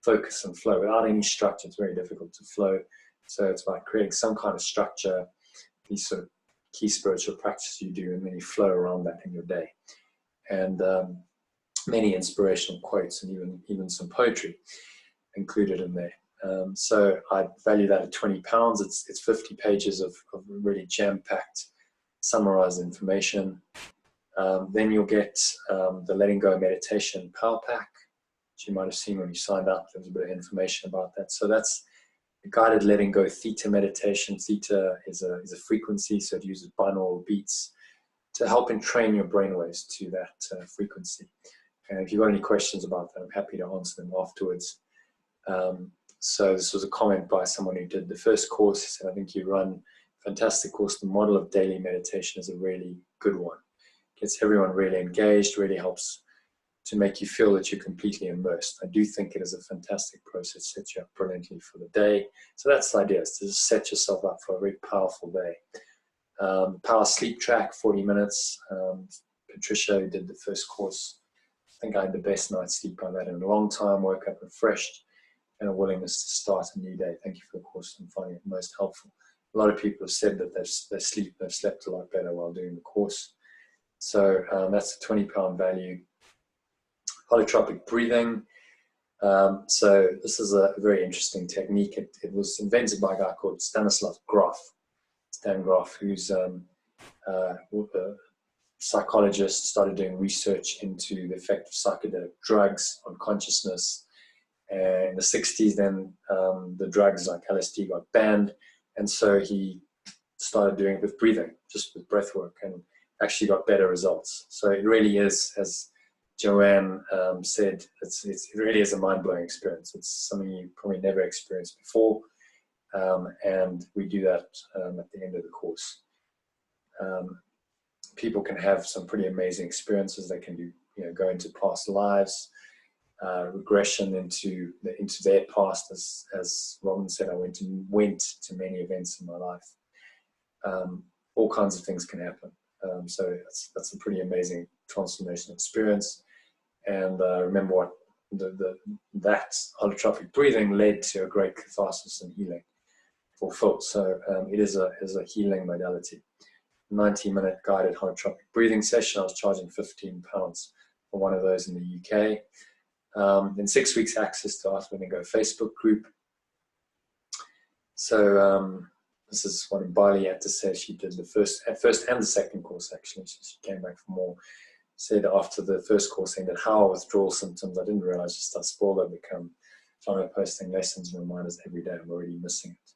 focus and flow. Without any structure, it's very difficult to flow. So it's about creating some kind of structure, these sort of key spiritual practices you do, and then you flow around that in your day. And many inspirational quotes and even some poetry included in there. So I value that at £20. It's 50 pages of really jam-packed, summarized information. Then you'll get the Letting Go Meditation Power Pack, which you might have seen when you signed up. There was a bit of information about that. So that's, guided letting go theta meditation. Theta is a frequency, so it uses binaural beats to help entrain your brainwaves to that frequency. And if you've got any questions about that, I'm happy to answer them afterwards. So this was a comment by someone who did the first course. He said, I think you run a fantastic course. The model of daily meditation is a really good one. Gets everyone really engaged, really helps to make you feel that you're completely immersed. I do think it is a fantastic process, sets you up brilliantly for the day. So that's the idea, is to just set yourself up for a very powerful day. Power sleep track, 40 minutes. Patricia, who did the first course, I think I had the best night's sleep I've had in a long time, woke up refreshed and a willingness to start a new day. Thank you for the course. I'm finding it most helpful. A lot of people have said that they've slept a lot better while doing the course. So that's a £20 value. Holotropic breathing. So this is a very interesting technique. It was invented by a guy called Stanislav Grof. Stan Grof, who's a psychologist, started doing research into the effect of psychedelic drugs on consciousness. And in the 60s, then the drugs like LSD got banned. And so he started doing it with breathing, just with breath work, and actually got better results. So it really is, as Joanne said, it really is a mind-blowing experience. It's something you probably never experienced before. And we do that at the end of the course. People can have some pretty amazing experiences. They can do, go into past lives, regression into their past. As Robin said, I went to many events in my life. All kinds of things can happen. So that's a pretty amazing transformational experience. And remember what that holotropic breathing led to a great catharsis and healing for Phil. So it is a healing modality. 90-minute guided holotropic breathing session. I was charging £15 for one of those in the UK. In 6 weeks, access to Ask When They Go Facebook group. So this is what Mbali had to say. She did the first and the second course, actually. So she came back for more. Said after the first course ended, how withdrawal symptoms, I didn't realize just how spoiled I've become. Trying to posting lessons and reminders every day. I'm already missing it.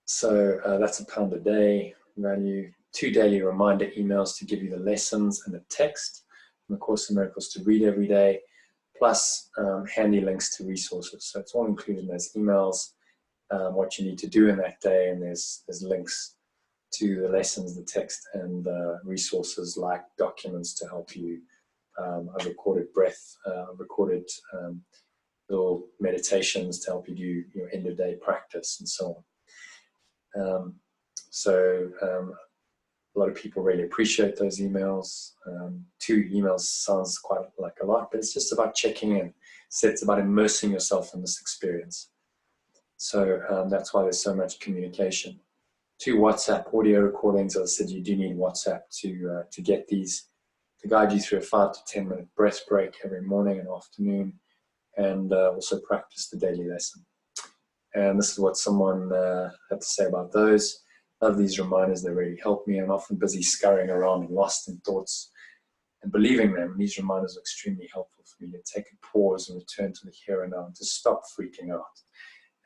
So that's £1 a day value. 2 daily reminder emails to give you the lessons and the text from the Course in Miracles to read every day, plus handy links to resources. So it's all included in those emails, what you need to do in that day, and there's links to the lessons, the text, and resources like documents to help you. I've recorded breath, I've recorded little meditations to help you do your end of day practice and so on. A lot of people really appreciate those emails. 2 emails sounds quite like a lot, but it's just about checking in. So it's about immersing yourself in this experience. So that's why there's so much communication. 2 WhatsApp audio recordings. As I said, you do need WhatsApp to get these, to guide you through a 5 to 10 minute breath break every morning and afternoon, and also practice the daily lesson. And this is what someone had to say about those. Love these reminders, they really help me. I'm often busy scurrying around and lost in thoughts and believing them. These reminders are extremely helpful for me to take a pause and return to the here and now and to stop freaking out.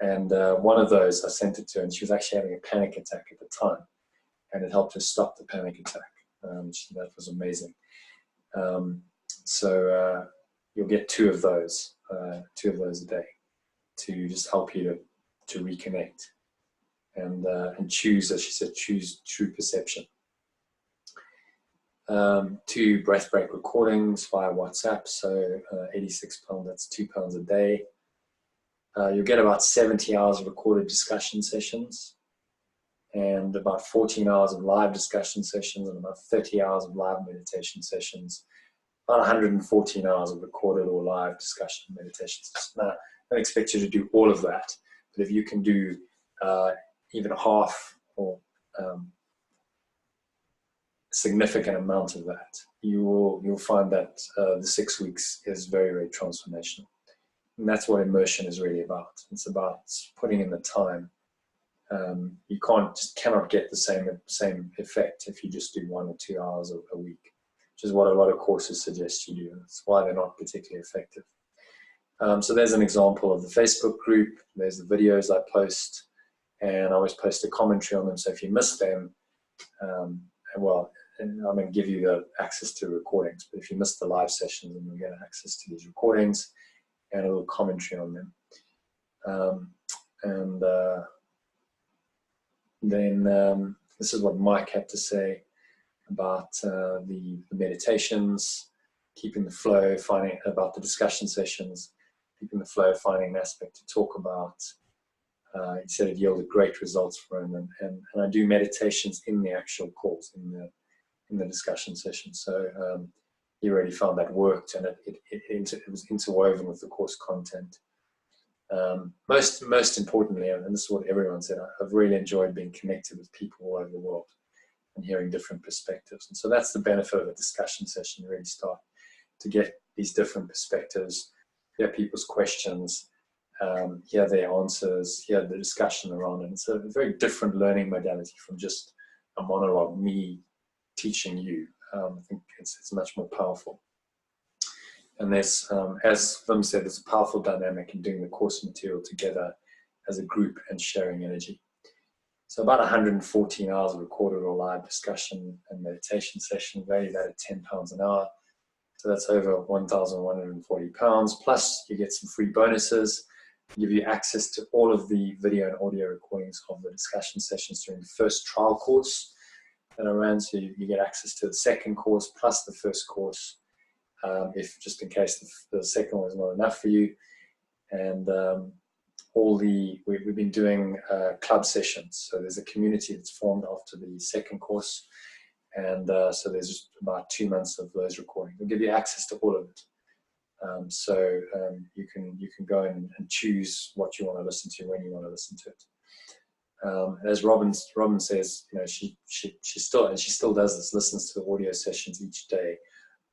And one of those I sent it to her, and she was actually having a panic attack at the time, and it helped her stop the panic attack. That was amazing. So you'll get 2 of those a day to just help you to reconnect and choose, as she said, choose true perception. 2 breath break recordings via WhatsApp, so £86, that's £2 a day. You'll get about 70 hours of recorded discussion sessions, and about 14 hours of live discussion sessions, and about 30 hours of live meditation sessions, about 114 hours of recorded or live discussion meditation sessions. Now, I don't expect you to do all of that, but if you can do even half or a significant amount of that, you'll find that the 6 weeks is very, very transformational. And that's what immersion is really about. It's about putting in the time. You cannot get the same effect if you just do 1 or 2 hours a week, which is what a lot of courses suggest you do. And that's why they're not particularly effective. So there's an example of the Facebook group. There's the videos I post, and I always post a commentary on them. So if you missed them, and I'm going to give you the access to recordings. But if you missed the live sessions, then you'll get access to these recordings and a little commentary on them. Then this is what Mike had to say about the meditations, keeping the flow, finding about the discussion sessions, keeping the flow, finding an aspect to talk about. He said it yielded great results for him, and I do meditations in the actual course, in the discussion session. So he really found that worked, and it was interwoven with the course content. Most importantly, and this is what everyone said, I've really enjoyed being connected with people all over the world and hearing different perspectives. And so that's the benefit of a discussion session. You really start to get these different perspectives, hear people's questions, hear their answers, hear the discussion around it. It's a very different learning modality from just a monologue, me teaching you. I think it's much more powerful. And there's, as Vim said, there's a powerful dynamic in doing the course material together as a group and sharing energy. So about 114 hours of recorded or live discussion and meditation session, valued at £10 an hour. So that's over £1,140. Plus you get some free bonuses, give you access to all of the video and audio recordings of the discussion sessions during the first trial course that I ran. So you get access to the second course plus the first course, if just in case the second one is not enough for you. And we've been doing club sessions. So there's a community that's formed after the second course. And so there's just about 2 months of those recordings. We'll give you access to all of it. So you can go and choose what you want to listen to when you want to listen to it. As Robin says, you know, she still does this, listens to the audio sessions each day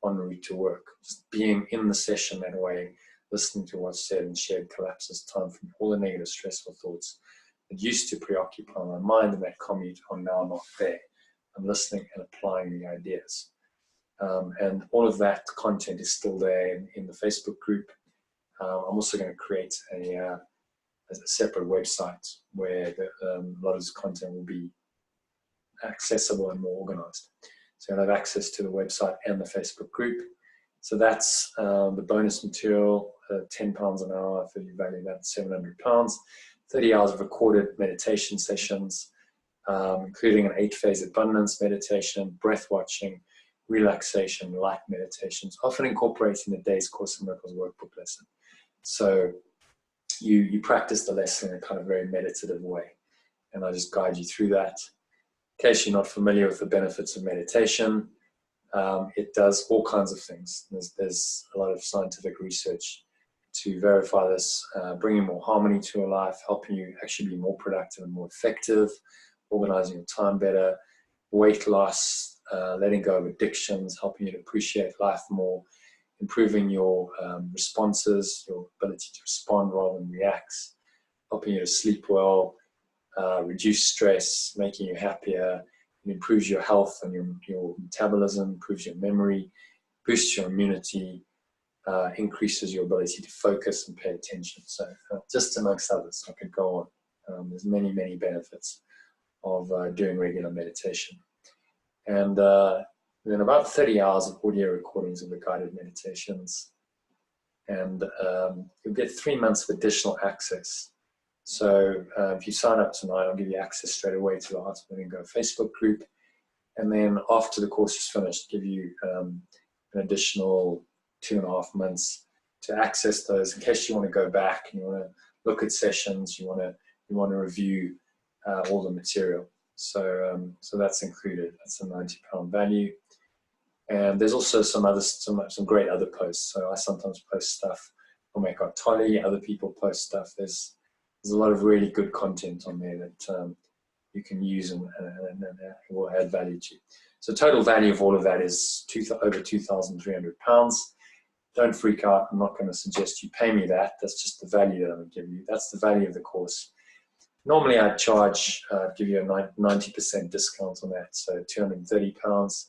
en route to work. Just being in the session that way, listening to what's said and shared, collapses time from all the negative, stressful thoughts that used to preoccupy my mind in that commute are now not there. I'm listening and applying the ideas. And all of that content is still there in the Facebook group. I'm also going to create a separate website where a lot of this content will be accessible and more organized. So you'll have access to the website and the Facebook group. So that's the bonus material, £10 an hour, for you value that £700, 30 hours of recorded meditation sessions, including an 8-phase abundance meditation, breath watching, relaxation, light meditations, often incorporating the day's Course in Miracles workbook lesson. So you practice the lesson in a kind of very meditative way, and I just guide you through that. In case you're not familiar with the benefits of meditation, it does all kinds of things. There's a lot of scientific research to verify this, bringing more harmony to your life, helping you actually be more productive and more effective, organizing your time better, weight loss, letting go of addictions, helping you to appreciate life more, improving your responses, your ability to respond rather than react, helping you to sleep well, reduce stress, making you happier. It improves your health and your metabolism, improves your memory, boosts your immunity, increases your ability to focus and pay attention. So just amongst others, I could go on. There's many, many benefits of doing regular meditation. And then about 30 hours of audio recordings of the guided meditations. And you'll get 3 months of additional access. So if you sign up tonight, I'll give you access straight away to the Heart of Letting Go Facebook group. And then after the course is finished, give you an additional 2.5 months to access those in case you want to go back and you want to look at sessions, you want to review all the material. So that's included. That's a £90 value. And there's also some great other posts. So I sometimes post stuff on Eckhart Tolle, other people post stuff. There's a lot of really good content on there that you can use and will add value to. So total value of all of that is over £2,300. Don't freak out. I'm not going to suggest you pay me that. That's just the value that I'm going to give you. That's the value of the course. Normally I'd give you a 90% discount on that, so £230.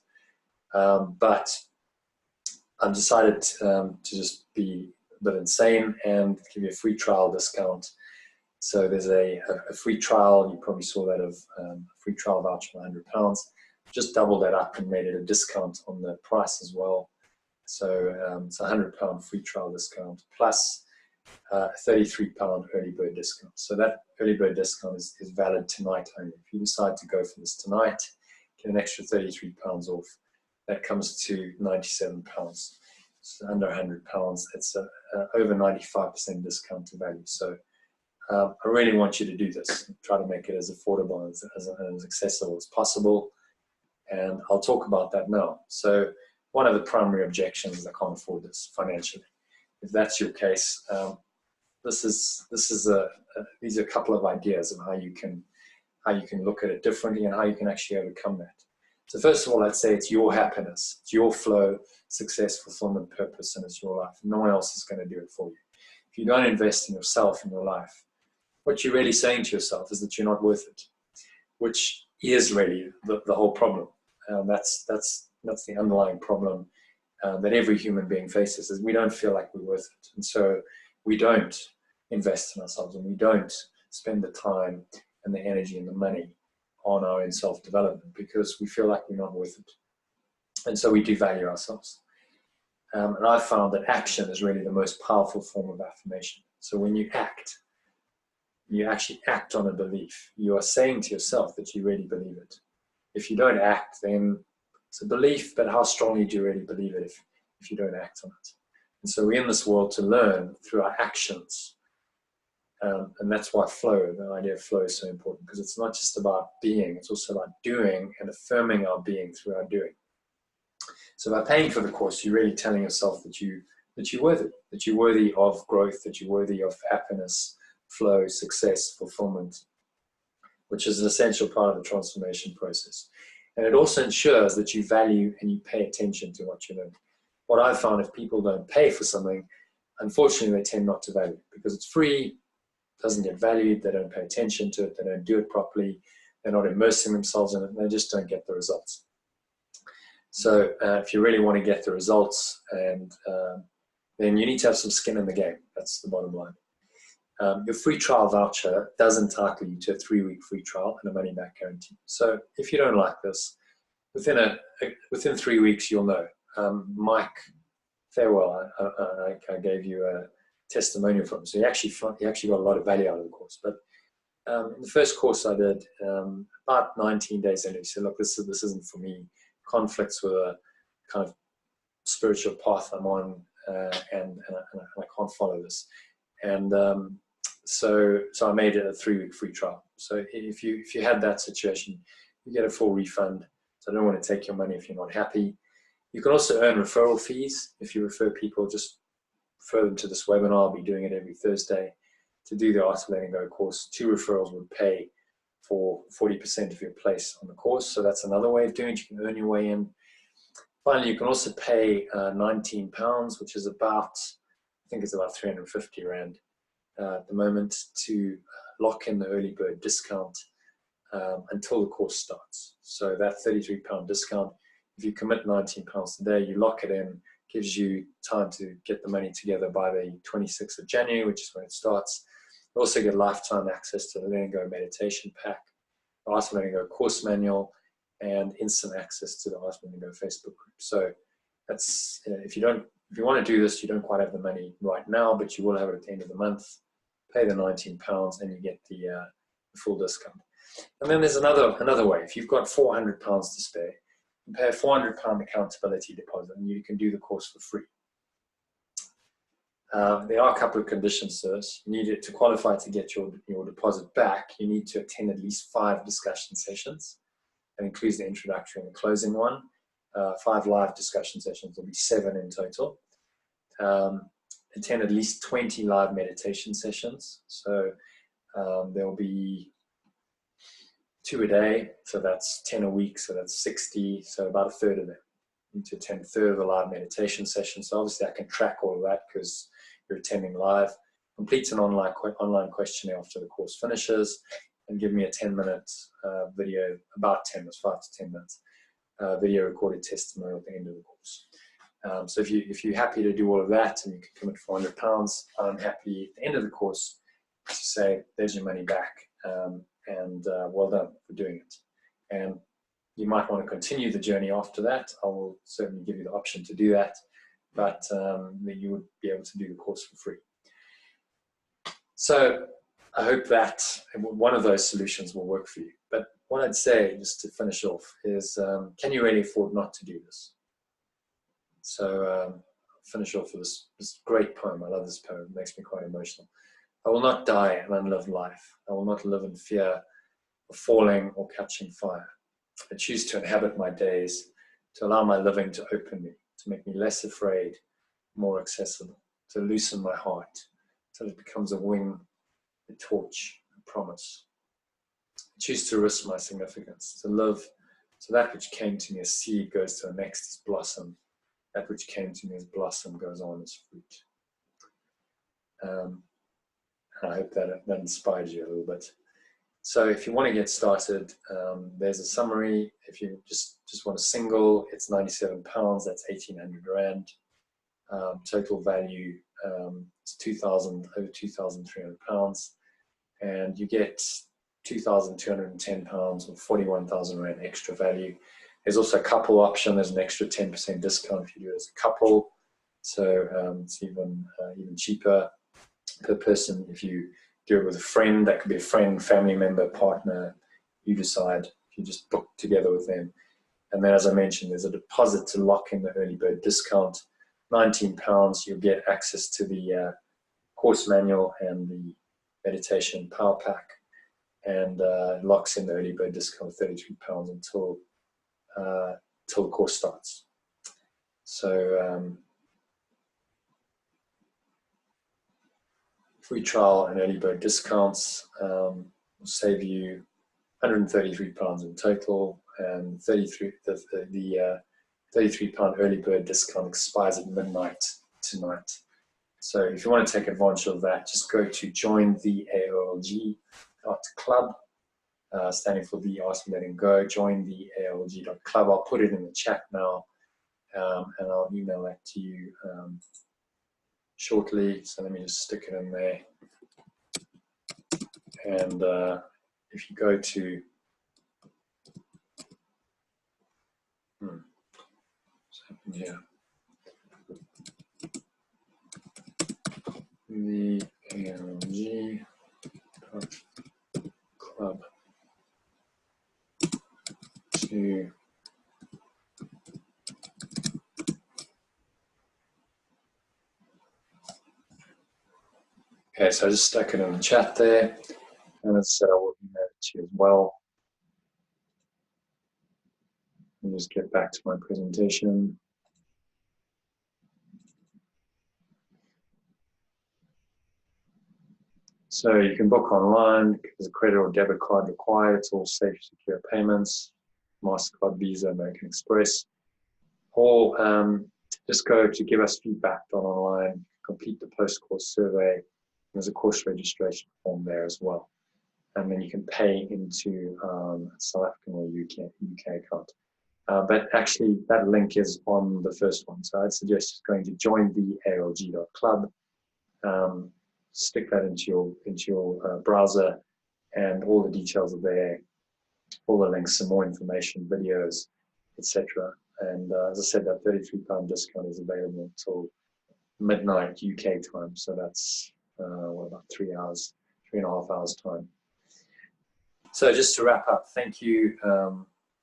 But I've decided to just be bit insane and give you a free trial discount. So there's a free trial. You probably saw that of a free trial voucher for £100. Just doubled that up and made it a discount on the price as well. So it's a £100 free trial discount plus a £33 early bird discount. So that early bird discount is valid tonight only. If you decide to go for this tonight, get an extra £33 off. That comes to £97. It's under £100. It's over 95% discount to value. So I really want you to do this. Try to make it as affordable and as accessible as possible. And I'll talk about that now. So one of the primary objections is I can't afford this financially. If that's your case, these are a couple of ideas of how you can look at it differently and how you can actually overcome that. So first of all, I'd say it's your happiness, it's your flow, success, fulfillment, purpose, and it's your life. No one else is going to do it for you. If you don't invest in yourself, in your life, what you're really saying to yourself is that you're not worth it, which is really the whole problem. That's the underlying problem that every human being faces, is we don't feel like we're worth it. And so we don't invest in ourselves, and we don't spend the time and the energy and the money on our own self-development because we feel like we're not worth it. And so we devalue ourselves. And I've found that action is really the most powerful form of affirmation. So when you act, you actually act on a belief. You are saying to yourself that you really believe it. If you don't act, then it's a belief, but how strongly do you really believe it if you don't act on it? And so we're in this world to learn through our actions. And that's why flow, the idea of flow, is so important, because it's not just about being, it's also about doing and affirming our being through our doing. So by paying for the course, you're really telling yourself that you're worthy, that you're worthy of growth, that you're worthy of happiness, flow, success, fulfillment, which is an essential part of the transformation process. And it also ensures that you value and you pay attention to what you learn. What I've found, if people don't pay for something, unfortunately, they tend not to value it because it's free, doesn't get valued, they don't pay attention to it, they don't do it properly, they're not immersing themselves in it, and they just don't get the results. So if you really want to get the results, and then you need to have some skin in the game. That's the bottom line. Your free trial voucher does entitle you to a 3-week free trial and a money-back guarantee. So if you don't like this, within 3 weeks you'll know. Mike Farewell, I gave you a testimonial from him. So he actually got a lot of value out of the course. But in the first course I did, about 19 days in, he said, look, this isn't for me. Conflicts with a kind of spiritual path I'm on, and I can't follow this. And so I made it a 3-week free trial. So if you had that situation, you get a full refund. So I don't want to take your money if you're not happy. You can also earn referral fees if you refer people. Just refer them to this webinar. I'll be doing it every Thursday. To do the Art of Letting Go course, 2 referrals would pay for 40% of your place on the course. So that's another way of doing it. You can earn your way in. Finally, you can also pay £19, which is about, I think it's about 350 Rand at the moment, to lock in the early bird discount until the course starts. So that £33 discount, if you commit £19 today, you lock it in, gives you time to get the money together by the 26th of January, which is when it starts. You also get lifetime access to the Letting Go meditation pack, the Art of Letting Go course manual, and instant access to the Art of Letting Go Facebook group. So that's, if you want to do this, you don't quite have the money right now, but you will have it at the end of the month. Pay the £19 and you get the full discount. And then there's another way. If you've got £400 to spare, you pay a £400 accountability deposit and you can do the course for free. There are a couple of conditions to this. You need it to qualify to get your deposit back. You need to attend at least 5 discussion sessions. That includes the introductory and the closing one. 5 live discussion sessions. There'll be 7 in total. Attend at least 20 live meditation sessions. So there'll be 2 a day. So that's 10 a week. So that's 60. So about a third of them. You need to attend a third of the live meditation session. So obviously I can track all of that because you're attending live. Complete an online questionnaire after the course finishes, and give me a 10-minute video, about 10 minutes, 5 to 10 minutes, video recorded testimonial at the end of the course. So if you're happy to do all of that and you can commit £400, I'm happy at the end of the course to say, there's your money back, and well done for doing it. And you might want to continue the journey after that. I will certainly give you the option to do that, but then you would be able to do the course for free. So I hope that one of those solutions will work for you. But what I'd say, just to finish off, is can you really afford not to do this? So finish off with this great poem. I love this poem. It makes me quite emotional. I will not die an unlived life. I will not live in fear of falling or catching fire. I choose to inhabit my days, to allow my living to open me, to make me less afraid, more accessible, to loosen my heart till it becomes a wing, a torch, a promise. I choose to risk my significance, to live so that which came to me as seed goes to the next as blossom, that which came to me as blossom goes on as fruit. I hope that inspires you a little bit. So if you want to get started, there's a summary. If you just want a single, it's £97, that's 1,800 Rand. Total value is over £2,300, and you get £2,210 or 41,000 Rand extra value. There's also a couple option. There's an extra 10% discount if you do it as a couple, so it's even cheaper per person. If you do it with a friend, that could be a friend, family member, partner, you decide. If you just book together with them. And then, as I mentioned, there's a deposit to lock in the early bird discount, £19. You'll get access to the course manual and the meditation power pack, and locks in the early bird discount of £33 until the course starts. So free trial and early bird discounts will save you £133 in total, and the £33 early bird discount expires at midnight tonight. So if you want to take advantage of that, just go to jointheaolg.club, standing for the Ask Me Let and Go. Join the AOLG.club. I'll put it in the chat now, and I'll email that to you shortly. So let me just stick it in there. And if you go to what's happening here? The AOLG.club to okay, so I just stuck it in the chat there, and as I said, I will email it to you as well. Let me just get back to my presentation. So you can book online. There's a credit or debit card required. It's all safe, secure payments, Masterclass, Visa, American Express. Or just go to give us feedback online, complete the post-course survey. There's a course registration form there as well. And then you can pay into South African or UK account. But actually, that link is on the first one. So I'd suggest just going to jointheaolg.club. Stick that into your browser, and all the details are there, all the links, some more information, videos, etc. And as I said, that £33 discount is available until midnight UK time. So that's about 3.5 hours time. So just to wrap up, thank you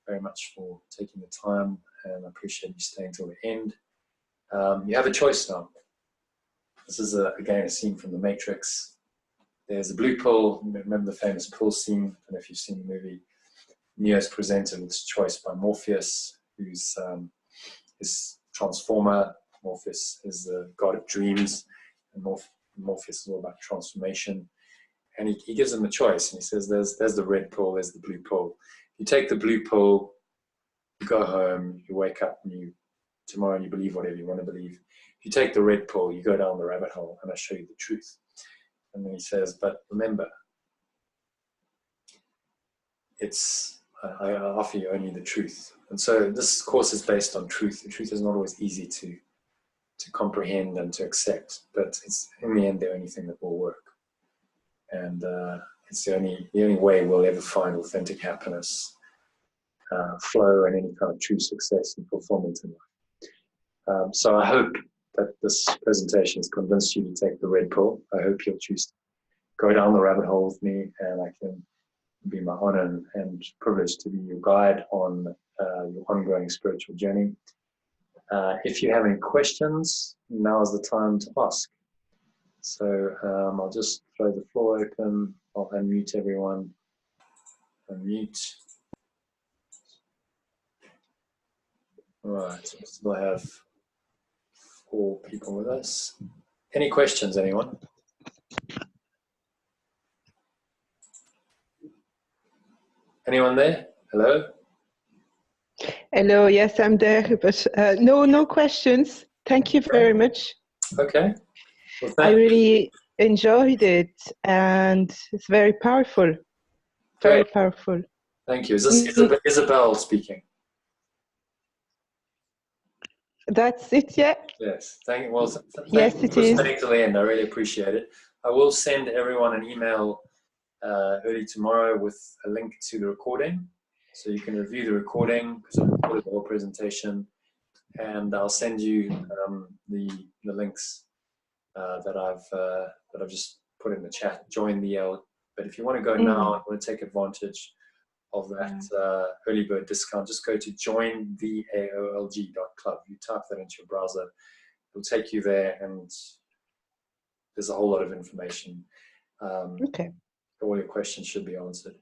very much for taking the time, and I appreciate you staying till the end. You have a choice now. This is, again, a scene from The Matrix. There's a blue pill. Remember the famous pill scene? I don't know if you've seen the movie. Neo's presented with this choice by Morpheus, who's his transformer. Morpheus is the god of dreams, and Morpheus is all about transformation. And he gives him a choice, and he says, there's the red pill, there's the blue pill. You take the blue pill, you go home, you wake up, and tomorrow you believe whatever you want to believe. If you take the red pill, you go down the rabbit hole, and I show you the truth. And then he says, but remember, I offer you only the truth. And so this course is based on truth. The truth is not always easy to to comprehend and to accept. But it's in the end the only thing that will work, and it's the only way we'll ever find authentic happiness, flow, and any kind of true success and fulfillment in life. So I hope that this presentation has convinced you to take the red pill. I hope you'll choose to go down the rabbit hole with me, and I can be my honor and privilege to be your guide on your ongoing spiritual journey. If you have any questions, now is the time to ask. So I'll just throw the floor open. I'll unmute everyone. Unmute. All right, we still have 4 people with us. Any questions, anyone? Anyone there? Hello? Hello, yes, I'm there, but no questions. Thank you very much. Okay. Well, I really enjoyed it, and it's very powerful. Very powerful. Thank you. Is this Isabel speaking? That's it, yeah? Yes. Thank Yes, you it for is. staying till the end. I really appreciate it. I will send everyone an email early tomorrow with a link to the recording, so you can review the recording, because I've recorded the whole presentation, and I'll send you the links that I've just put in the chat. Join the but if you want to go now and want to take advantage of that early bird discount, just go to jointheaolg.club. You type that into your browser, it'll take you there, and there's a whole lot of information. Okay. All your questions should be answered.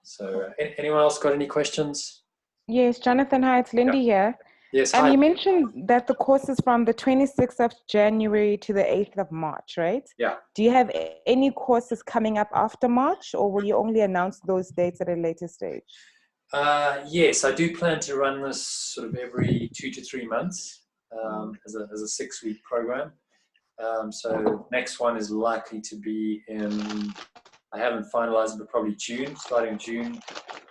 So anyone else got any questions? Yes, Jonathan, hi, it's Lindy here. Yes, hi. You mentioned that the course is from the 26th of January to the 8th of March, right? Yeah. Do you have any courses coming up after March, or will you only announce those dates at a later stage? Yes, I do plan to run this sort of every 2 to 3 months as a 6-week program. So next one is likely to be in, I haven't finalized it, but probably June, starting June,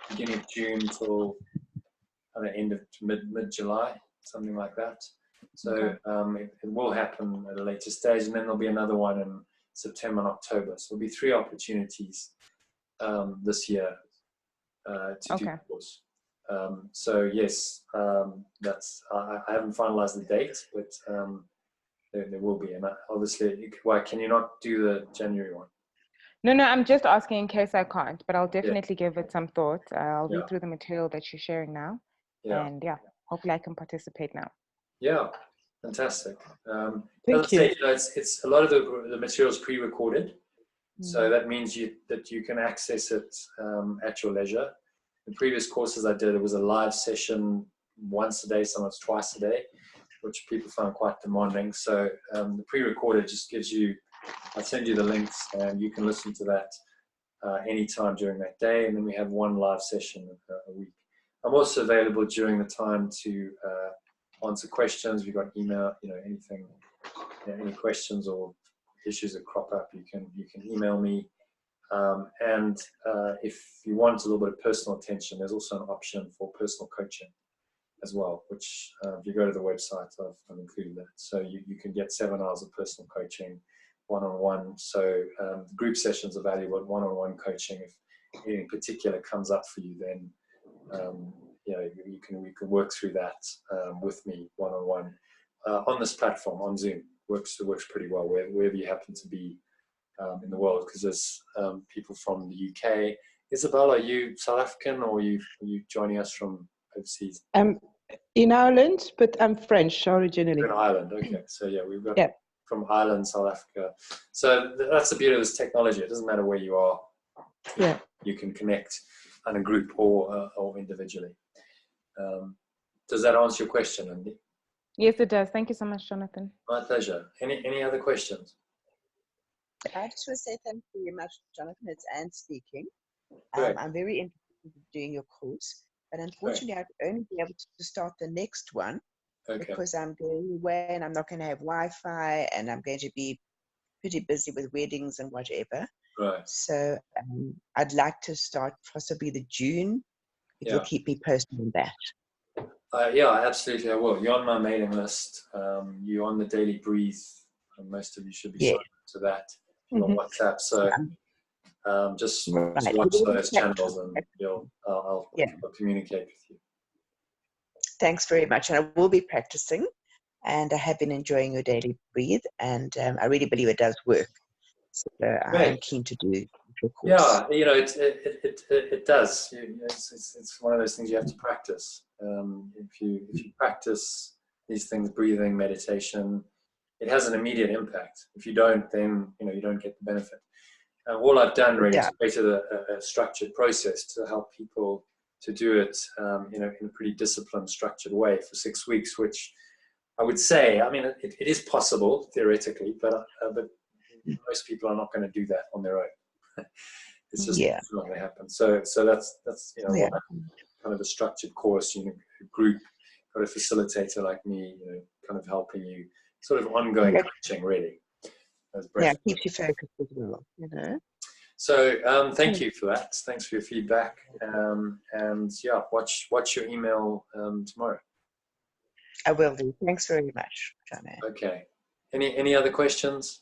beginning of June till the end of mid-July, something like that. So it will happen at a later stage, and then there'll be another one in September and October. So there'll be 3 opportunities this year to do the course. So yes, that's I haven't finalized the date, but there will be. And obviously, why can you not do the January one? No, I'm just asking in case I can't, but I'll definitely give it some thought. I'll read through the material that you're sharing now. And hopefully I can participate now. Yeah, fantastic. Thank you. Say, it's a lot of the material is pre-recorded, so that means that you can access it at your leisure. The previous courses I did, it was a live session once a day, sometimes twice a day, which people found quite demanding. So the pre-recorded just gives you, I'll send you the links, and you can listen to that anytime during that day. And then we have 1 live session a week. I'm also available during the time to answer questions. If you've got email, anything, any questions or issues that crop up, you can email me. And if you want a little bit of personal attention, there's also an option for personal coaching as well, which if you go to the website, I've included that. So you can get 7 hours of personal coaching, one-on-one. So group sessions are valuable, but one-on-one coaching, if anything in particular comes up for you, then we can work through that with me one-on-one on this platform, on Zoom. Works pretty well wherever you happen to be in the world, because there's people from the UK. Isabel, are you South African, or are you joining us from overseas? I'm in Ireland, but I'm French originally. In Ireland, okay. So we've got from Ireland, South Africa. So that's the beauty of this technology. It doesn't matter where you are. Yeah. You can connect in a group or individually. Does that answer your question, Andy? Yes, it does. Thank you so much, Jonathan. My pleasure. Any other questions? I just want to say thank you very much, Jonathan. It's Anne speaking. Great. I'm very interested in doing your course, but unfortunately, I'd only be able to start the next one because I'm going away and I'm not going to have Wi-Fi, and I'm going to be pretty busy with weddings and whatever. Right. So I'd like to start possibly the June. If you'll keep me posted on that. Yeah, absolutely, I will. You're on my mailing list. You're on the Daily Breathe. Most of you should be signed up to that. You're on WhatsApp, so just Right. watch those channels, and I'll communicate with you. Thanks very much. And I will be practicing, and I have been enjoying your Daily Breathe, and I really believe it does work. So I am keen to do your course. Yeah, you know, it does. It's one of those things you have to practice. If you practice these things, breathing, meditation, it has an immediate impact. If you don't, then you don't get the benefit. All I've done really is created a structured process to help people to do it, in a pretty disciplined, structured way for 6 weeks, which I would say, I mean, it is possible theoretically, but most people are not going to do that on their own. It's just not going to happen. So that's kind of a structured course. A group, got a facilitator like me, kind of helping you, sort of ongoing coaching, really. Keeps you focused as well. So thank you for that. Thanks for your feedback. And watch your email tomorrow. I will do. Thanks very much, John. Okay. Any other questions?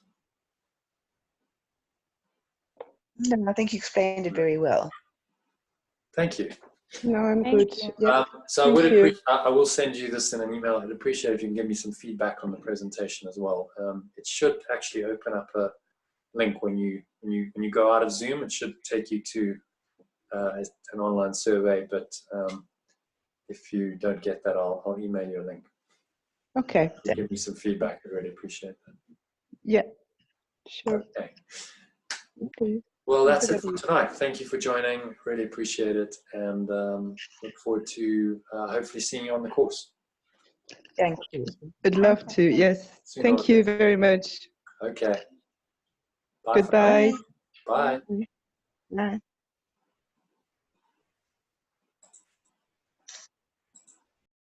No, I think you explained it very well. Thank you. No, I'm good. Yeah. So I will send you this in an email. I'd appreciate if you can give me some feedback on the presentation as well. It should actually open up a link when you go out of Zoom. It should take you to an online survey, but if you don't get that, I'll email you a link. Okay. Give me some feedback. I really appreciate that. Yeah, sure. Okay. Well, that's it for tonight. Thank you for joining. Really appreciate it, and look forward to hopefully seeing you on the course. Thank you. I'd love to. Yes. Thank you very much. Okay. Bye. Goodbye. Bye. Bye.